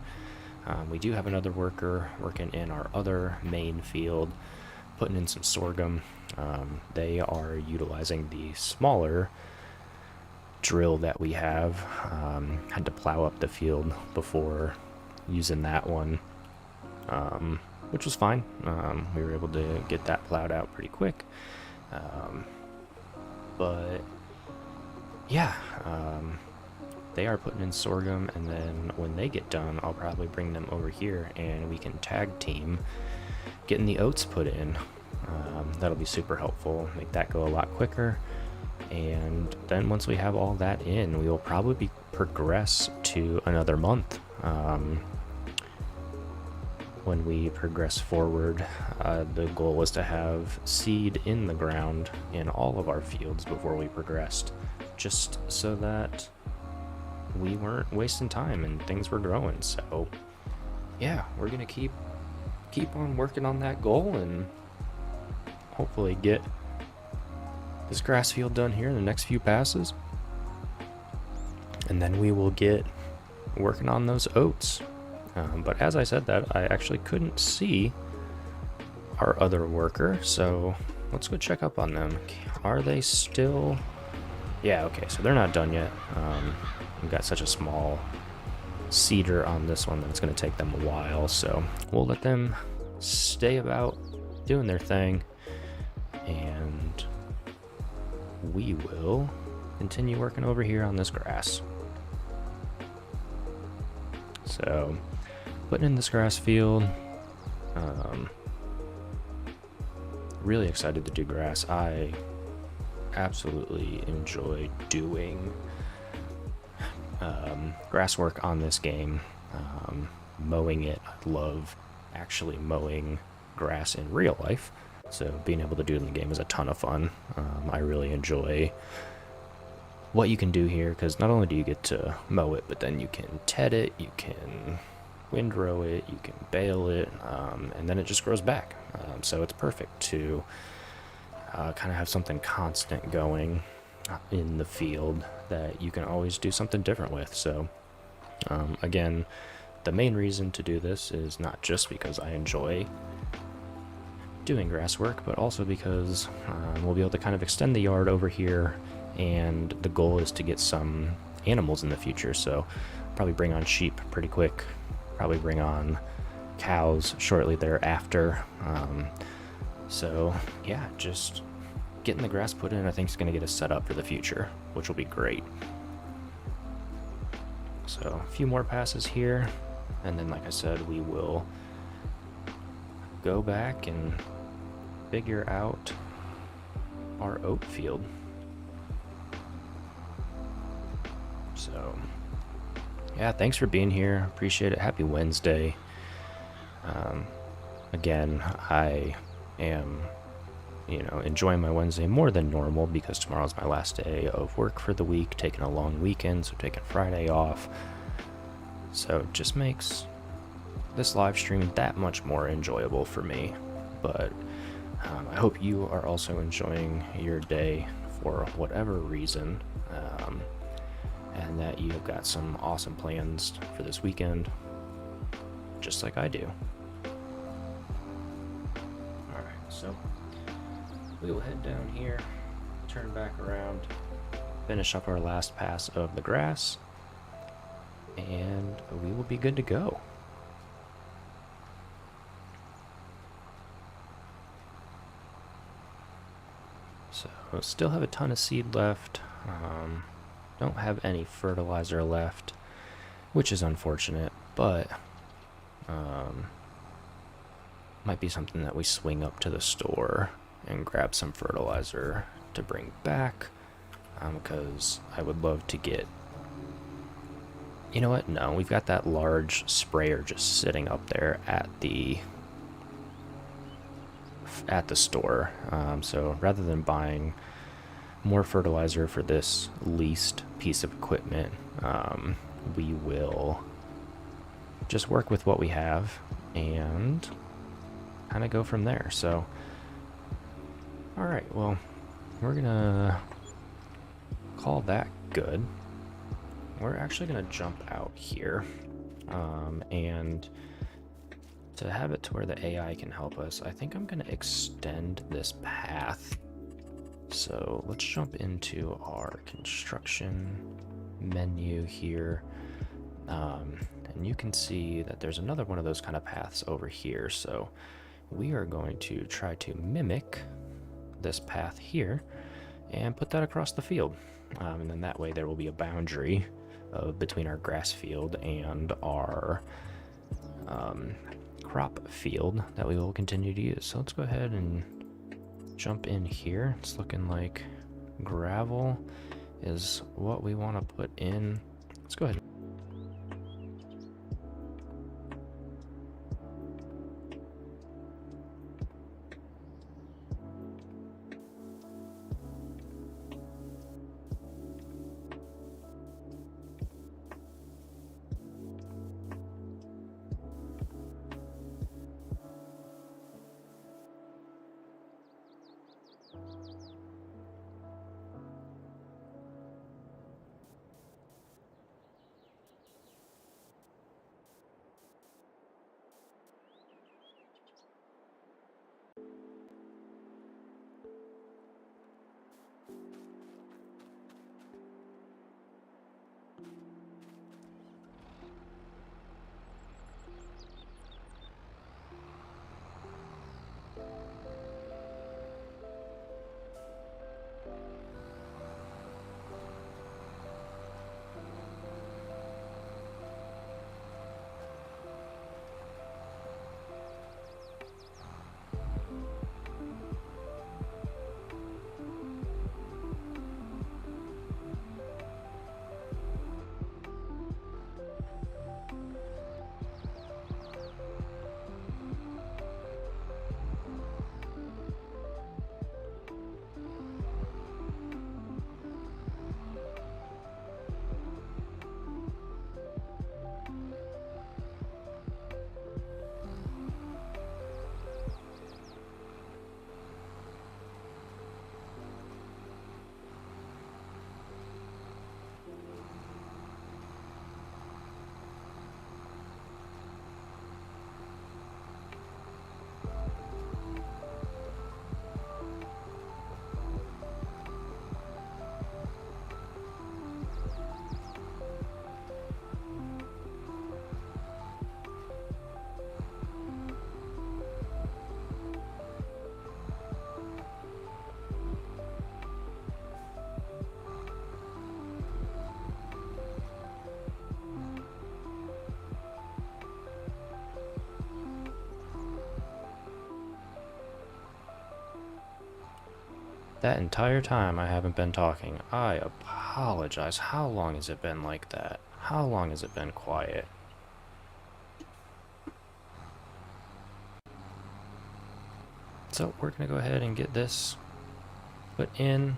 We do have another worker working in our other main field, putting in some sorghum. They are utilizing the smaller drill that we have. Had to plow up the field before using that one, which was fine. We were able to get that plowed out pretty quick. But yeah, they are putting in sorghum, and then when they get done, I'll probably bring them over here and we can tag team getting the oats put in. That'll be super helpful, make that go a lot quicker. And then once we have all that in, we will probably progress to another month. When we progress forward, the goal was to have seed in the ground in all of our fields before we progressed, just so that we weren't wasting time and things were growing. So yeah, we're gonna keep on working on that goal and hopefully get this grass field done here in the next few passes, and then we will get working on those oats. But as I said that, I actually couldn't see our other worker, so let's go check up on them. Are they still... Yeah, okay, so they're not done yet. We've got such a small seeder on this one that it's going to take them a while, so we'll let them stay about doing their thing, and we will continue working over here on this grass. So, putting in this grass field, really excited to do grass. I absolutely enjoy doing grass work on this game. Mowing it, I love actually mowing grass in real life, so being able to do it in the game is a ton of fun. I really enjoy what you can do here, because not only do you get to mow it, but then you can ted it, you can windrow it, you can bale it, and then it just grows back. So it's perfect to kind of have something constant going in the field that you can always do something different with. So again, the main reason to do this is not just because I enjoy doing grass work, but also because we'll be able to kind of extend the yard over here, and the goal is to get some animals in the future. So probably bring on sheep pretty quick, probably bring on cows shortly thereafter. So yeah, just getting the grass put in, I think, is going to get us set up for the future, which will be great. So a few more passes here, and then like I said, we will go back and figure out our oat field. So yeah, thanks for being here. Appreciate it. Happy Wednesday. Again, I am, enjoying my Wednesday more than normal because tomorrow's my last day of work for the week, taking a long weekend, so taking Friday off. So it just makes this live stream that much more enjoyable for me. But I hope you are also enjoying your day for whatever reason, and that you've got some awesome plans for this weekend, just like I do. Alright, so we will head down here, turn back around, finish up our last pass of the grass, and we will be good to go. So, still have a ton of seed left. Don't have any fertilizer left, which is unfortunate, but might be something that we swing up to the store and grab some fertilizer to bring back, because I would love to get... You know what? No, we've got that large sprayer just sitting up there at the store. So rather than buying more fertilizer for this leased piece of equipment, we will just work with what we have and kind of go from there. So, alright, well, we're gonna call that good. We're actually gonna jump out here, and to have it to where the AI can help us, I think I'm gonna extend this path. So let's jump into our construction menu here, and you can see that there's another one of those kind of paths over here. So we are going to try to mimic this path here and put that across the field, and then that way there will be a boundary between our grass field and our crop field that we will continue to use. So let's go ahead and jump in here. It's looking like gravel is what we want to put in. Let's go ahead. That entire time I haven't been talking. I apologize. How long has it been like that? How long has it been quiet? So we're going to go ahead and get this put in.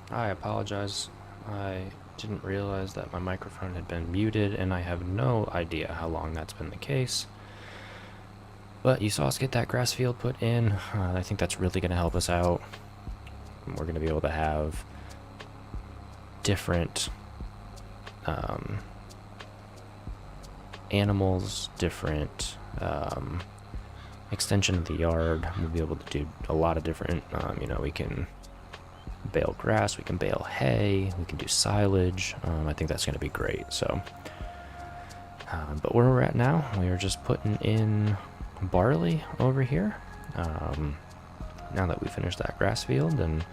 I apologize. I didn't realize that my microphone had been muted, and I have no idea how long that's been the case. But you saw us get that grass field put in. I think that's really going to help us out. We're going to be able to have different animals, different extension of the yard. We'll be able to do a lot of different, you know, we can bale grass, we can bale hay, we can do silage. I think that's going to be great. So, but where we're at now, we are just putting in barley over here. Now that we finished that grass field, and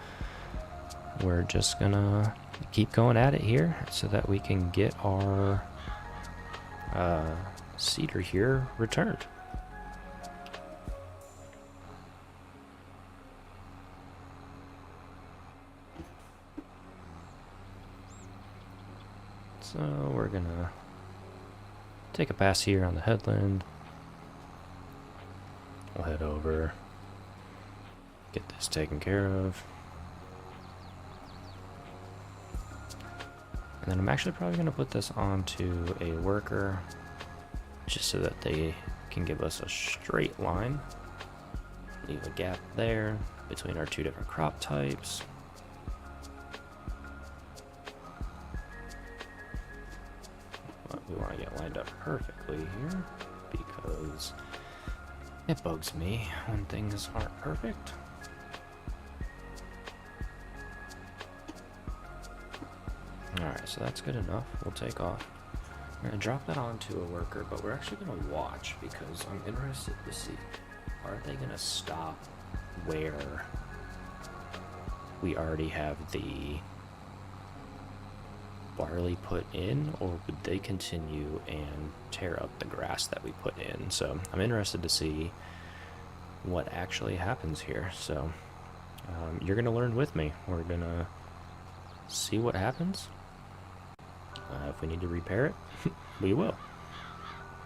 we're just gonna keep going at it here so that we can get our cedar here returned. So we're gonna take a pass here on the headland. We'll head over, get this taken care of. And then I'm actually probably going to put this onto a worker just so that they can give us a straight line. Leave a gap there between our two different crop types. But we want to get lined up perfectly here because it bugs me when things aren't perfect. Alright, so that's good enough. We'll take off. We're going to drop that onto a worker, but we're actually going to watch because I'm interested to see, are they going to stop where we already have the barley put in, or would they continue and tear up the grass that we put in? So I'm interested to see what actually happens here. So you're gonna learn with me. We're gonna see what happens. If we need to repair it, we will.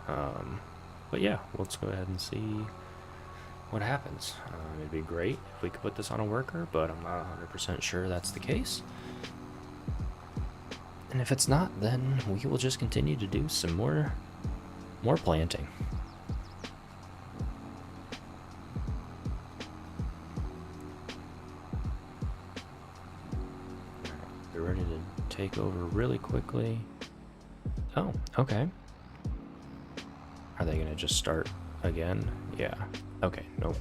But yeah, let's go ahead and see what happens. It'd be great if we could put this on a worker, but I'm not 100% sure that's the case. And if it's not, then we will just continue to do some more planting. We're ready to take over really quickly. Oh, okay. Are they gonna just start again? Yeah. Okay, nope.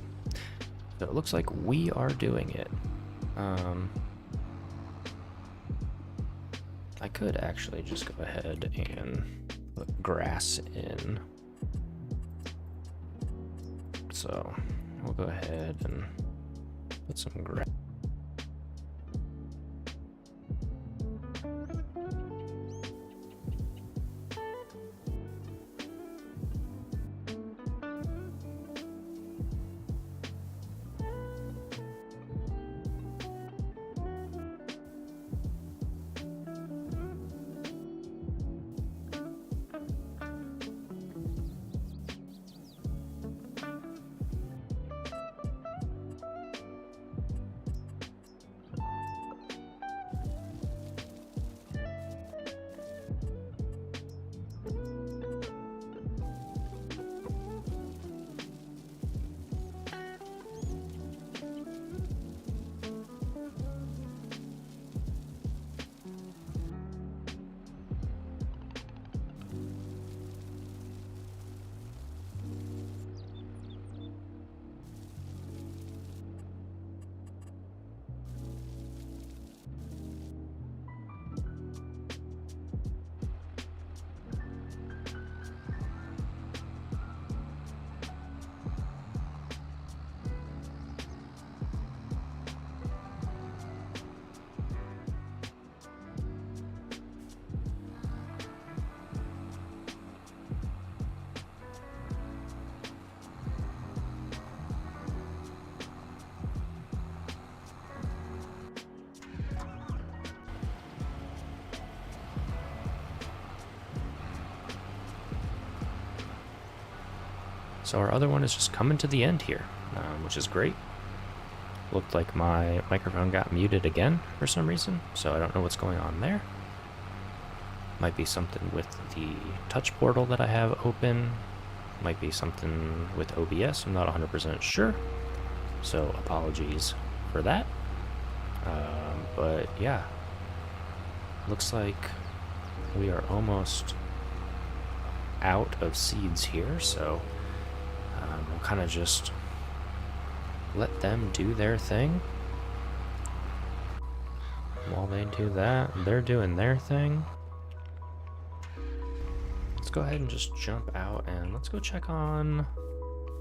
So it looks like we are doing it. I could actually just go ahead and put grass in. So we'll go ahead and put some grass. So our other one is just coming to the end here, which is great. Looked like my microphone got muted again for some reason, so I don't know what's going on there. Might be something with the touch portal that I have open. Might be something with OBS, I'm not 100% sure. So apologies for that. But yeah, looks like we are almost out of seeds here, so we'll kind of just let them do their thing. While they do that, they're doing their thing. Let's go ahead and just jump out and let's go check on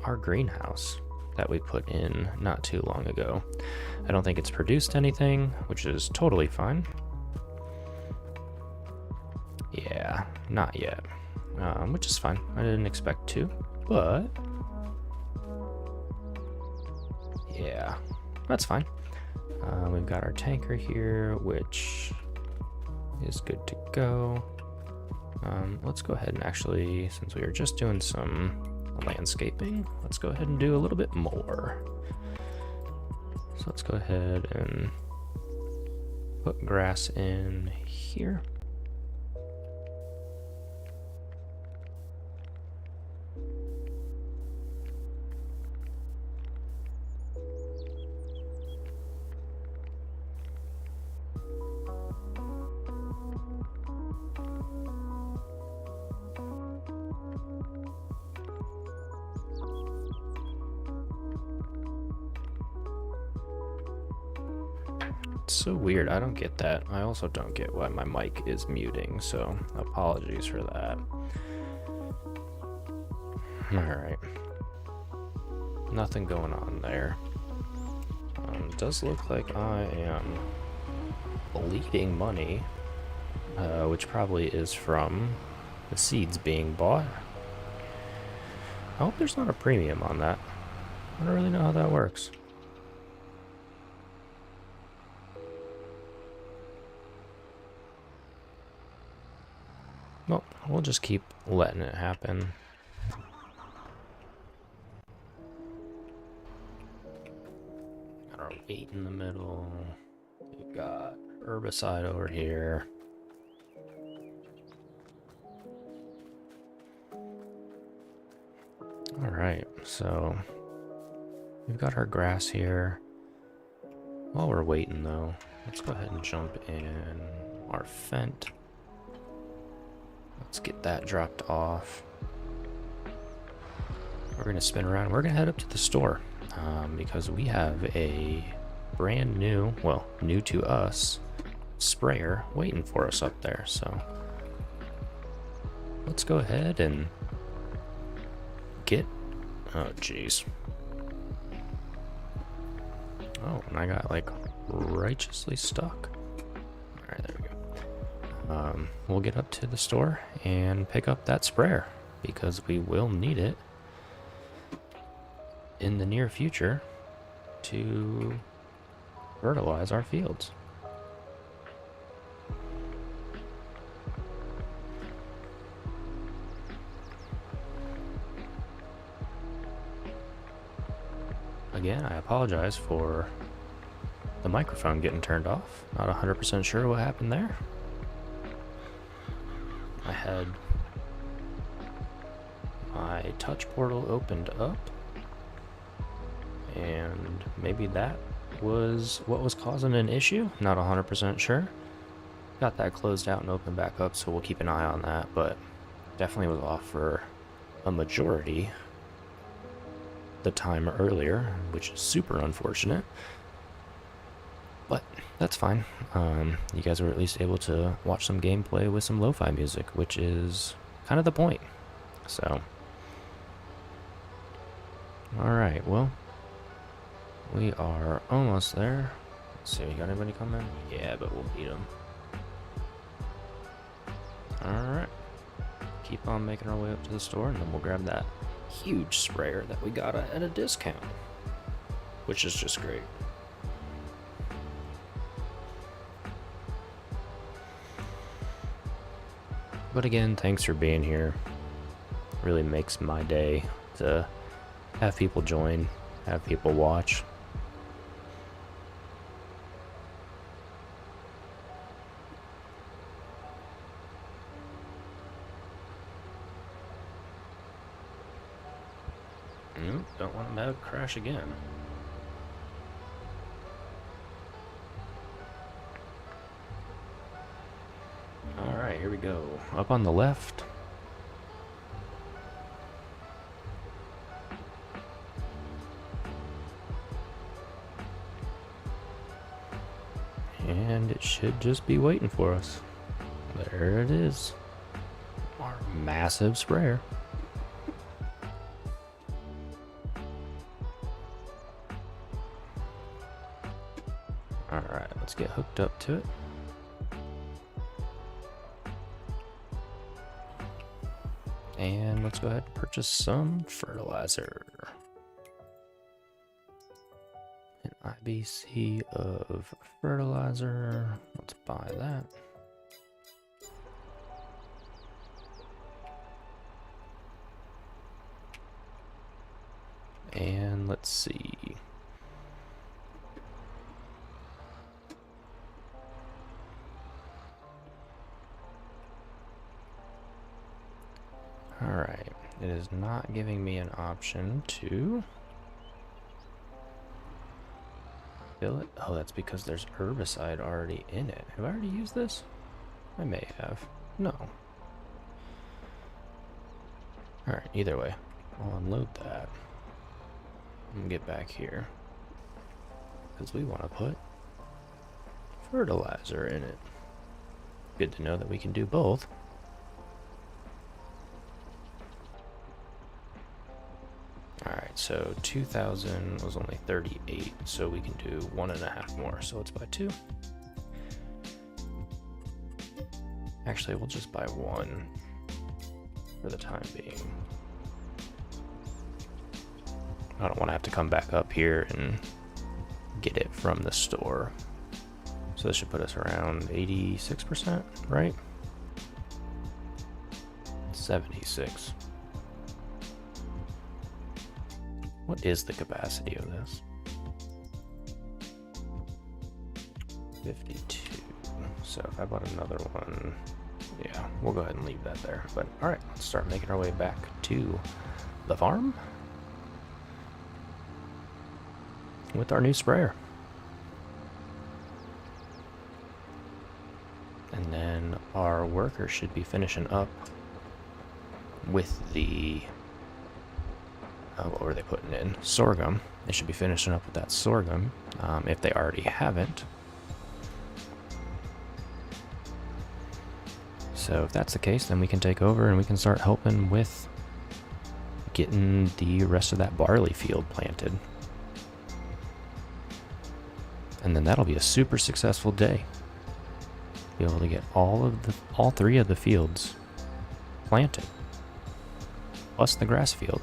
our greenhouse that we put in not too long ago. I don't think it's produced anything, which is totally fine. Yeah, not yet, which is fine. I didn't expect to, but yeah, that's fine. We've got our tanker here, which is good to go. Let's go ahead and actually, since we were just doing some landscaping, let's go ahead and do a little bit more. So let's go ahead and put grass in here. It's so weird, I don't get that. I also don't get why my mic is muting, so apologies for that. Alright. Nothing going on there. It does look like I am bleeding money, which probably is from the seeds being bought. I hope there's not a premium on that. I don't really know how that works. Well, we'll just keep letting it happen. Got our weight in the middle. We've got herbicide over here. Alright, so we've got our grass here. While we're waiting though, let's go ahead and jump in our Fent. Let's get that dropped off. We're gonna spin around. We're gonna head up to the store because we have a brand new, well, new to us, sprayer waiting for us up there. So let's go ahead and get, oh geez. Oh, and I got like righteously stuck. All right, there we go. We'll get up to the store and pick up that sprayer because we will need it in the near future to fertilize our fields. Again, I apologize for the microphone getting turned off. Not 100% sure what happened there. I had my touch portal opened up, and maybe that was what was causing an issue. Not 100% sure. Got that closed out and opened back up, so we'll keep an eye on that, but definitely was off for a majority the time earlier, which is super unfortunate, but that's fine. You guys were at least able to watch some gameplay with some lo-fi music, which is kind of the point. So alright, well, we are almost there. Let's see, we got anybody coming? Yeah, but we'll beat them. Alright, keep on making our way up to the store, and then we'll grab that huge sprayer that we got at a discount, which is just great. But again, thanks for being here. Really makes my day to have people join, have people watch. Don't want them to crash again. Alright, here we go. Up on the left. And it should just be waiting for us. There it is. Our massive sprayer. Alright, let's get hooked up to it. And let's go ahead and purchase some fertilizer. An IBC of fertilizer. Let's buy that. And let's see. Alright, it is not giving me an option to fill it. Oh, that's because there's herbicide already in it. Have I already used this? I may have. No. Alright, either way, I'll unload that and get back here because we want to put fertilizer in it. Good to know that we can do both. Alright, so 2,000 was only 38, so we can do 1.5 more, so let's buy 2. Actually, we'll just buy 1 for the time being. I don't want to have to come back up here and get it from the store. So this should put us around 86%, right? 76. What is the capacity of this? 52. So if I bought another one, yeah, we'll go ahead and leave that there. But all right, let's start making our way back to the farm with our new sprayer. And then our worker should be finishing up with the, what were they putting in? Sorghum. They should be finishing up with that sorghum, if they already haven't. So if that's the case, then we can take over and we can start helping with getting the rest of that barley field planted. And then that'll be a super successful day. Be able to get all 3 of the fields planted, plus the grass field.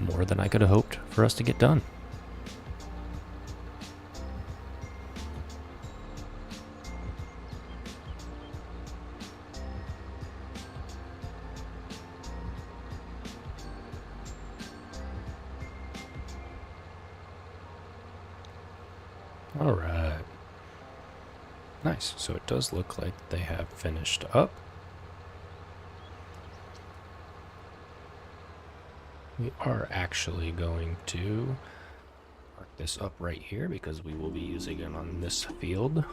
More than I could have hoped for us to get done. All right. Nice. So it does look like they have finished up. We are actually going to mark this up right here because we will be using it on this field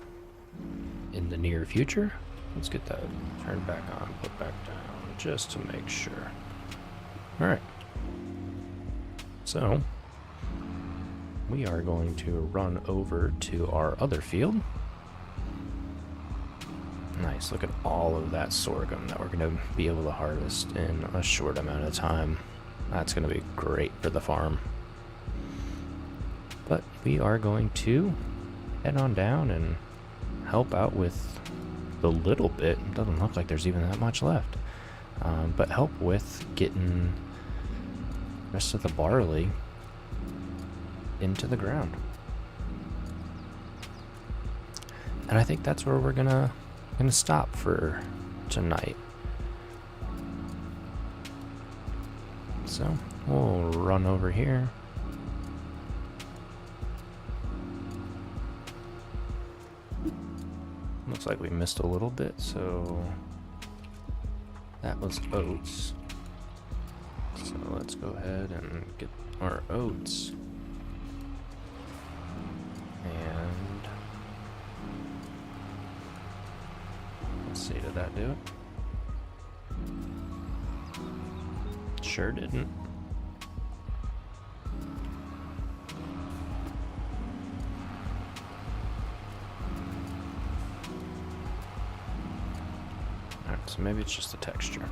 in the near future. Let's get that turned back on, put back down, just to make sure. All right. So we are going to run over to our other field. Nice, look at all of that sorghum that we're going to be able to harvest in a short amount of time. That's going to be great for the farm. But we are going to head on down and help out with the little bit. It doesn't look like there's even that much left. But help with getting the rest of the barley into the ground. And I think that's where we're gonna stop for tonight. So we'll run over here. Looks like we missed a little bit, so that was oats. So let's go ahead and get our oats. And let's see, did that do it? Sure didn't. Alright, so maybe it's just the texture.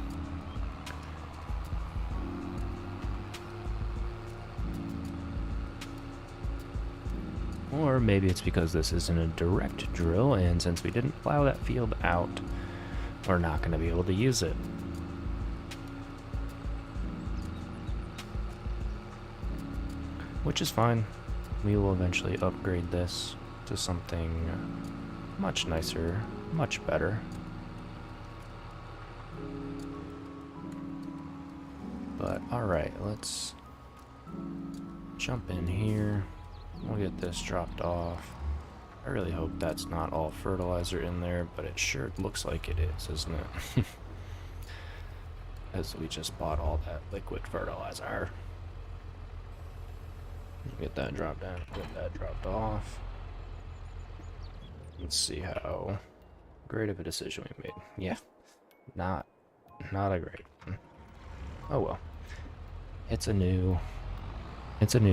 Or maybe it's because this isn't a direct drill, and since we didn't plow that field out, we're not going to be able to use it. Which is fine. We will eventually upgrade this to something much nicer, much better. But alright, let's jump in here. We'll get this dropped off. I really hope that's not all fertilizer in there, but it sure looks like it is, isn't it? As we just bought all that liquid fertilizer. Get that dropped down, get that dropped off. Let's see how great of a decision we made. Yeah, not a great one. Oh well. It's a new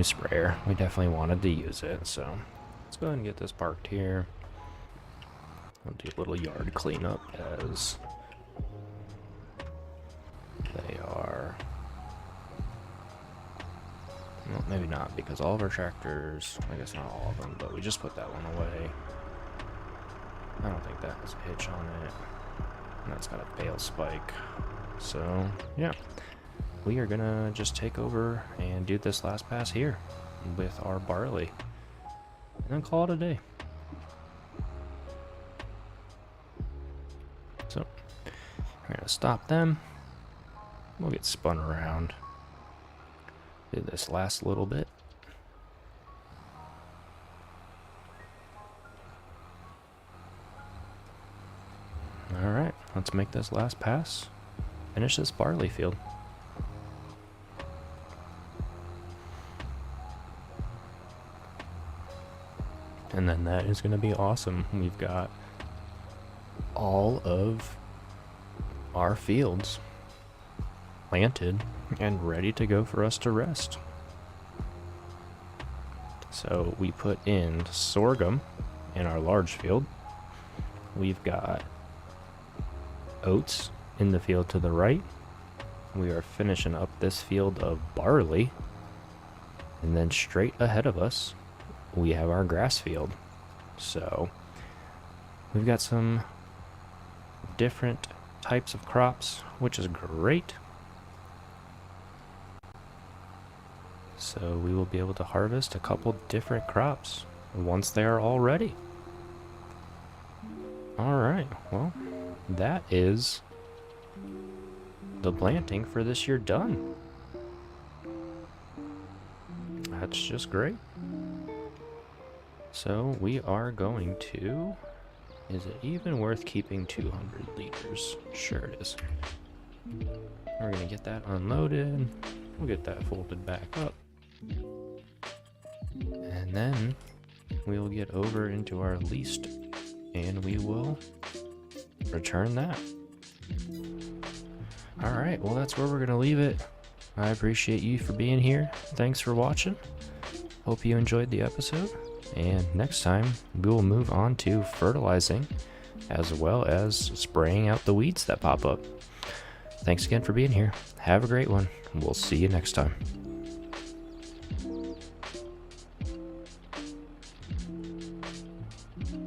sprayer. We definitely wanted to use it, so let's go ahead and get this parked here. I'll do a little yard cleanup as they are. Well, maybe not, because all of our tractors, I guess not all of them, but we just put that one away. I don't think that has a hitch on it. And that's got a bale spike. So, yeah. we are gonna just take over and do this last pass here with our barley, and then call it a day. So we're gonna stop them. We'll get spun around. Do this last little bit. Alright, let's make this last pass. Finish this barley field. And then that is going to be awesome. We've got all of our fields planted and ready to go for us to rest. So we put in sorghum in our large field. We've got oats in the field to the right. We are finishing up this field of barley. And then straight ahead of us, we have our grass field. So we've got some different types of crops, which is great. So we will be able to harvest a couple different crops once they are all ready. Alright, well, that is the planting for this year done. That's just great. So we are going to... Is it even worth keeping 200 liters? Sure it is. We're going to get that unloaded. We'll get that folded back up. And then we'll get over into our least and we will return that. Alright, well that's where we're going to leave it. I appreciate you for being here. Thanks for watching. Hope you enjoyed the episode. And next time, we will move on to fertilizing as well as spraying out the weeds that pop up. Thanks again for being here. Have a great one. We'll see you next time.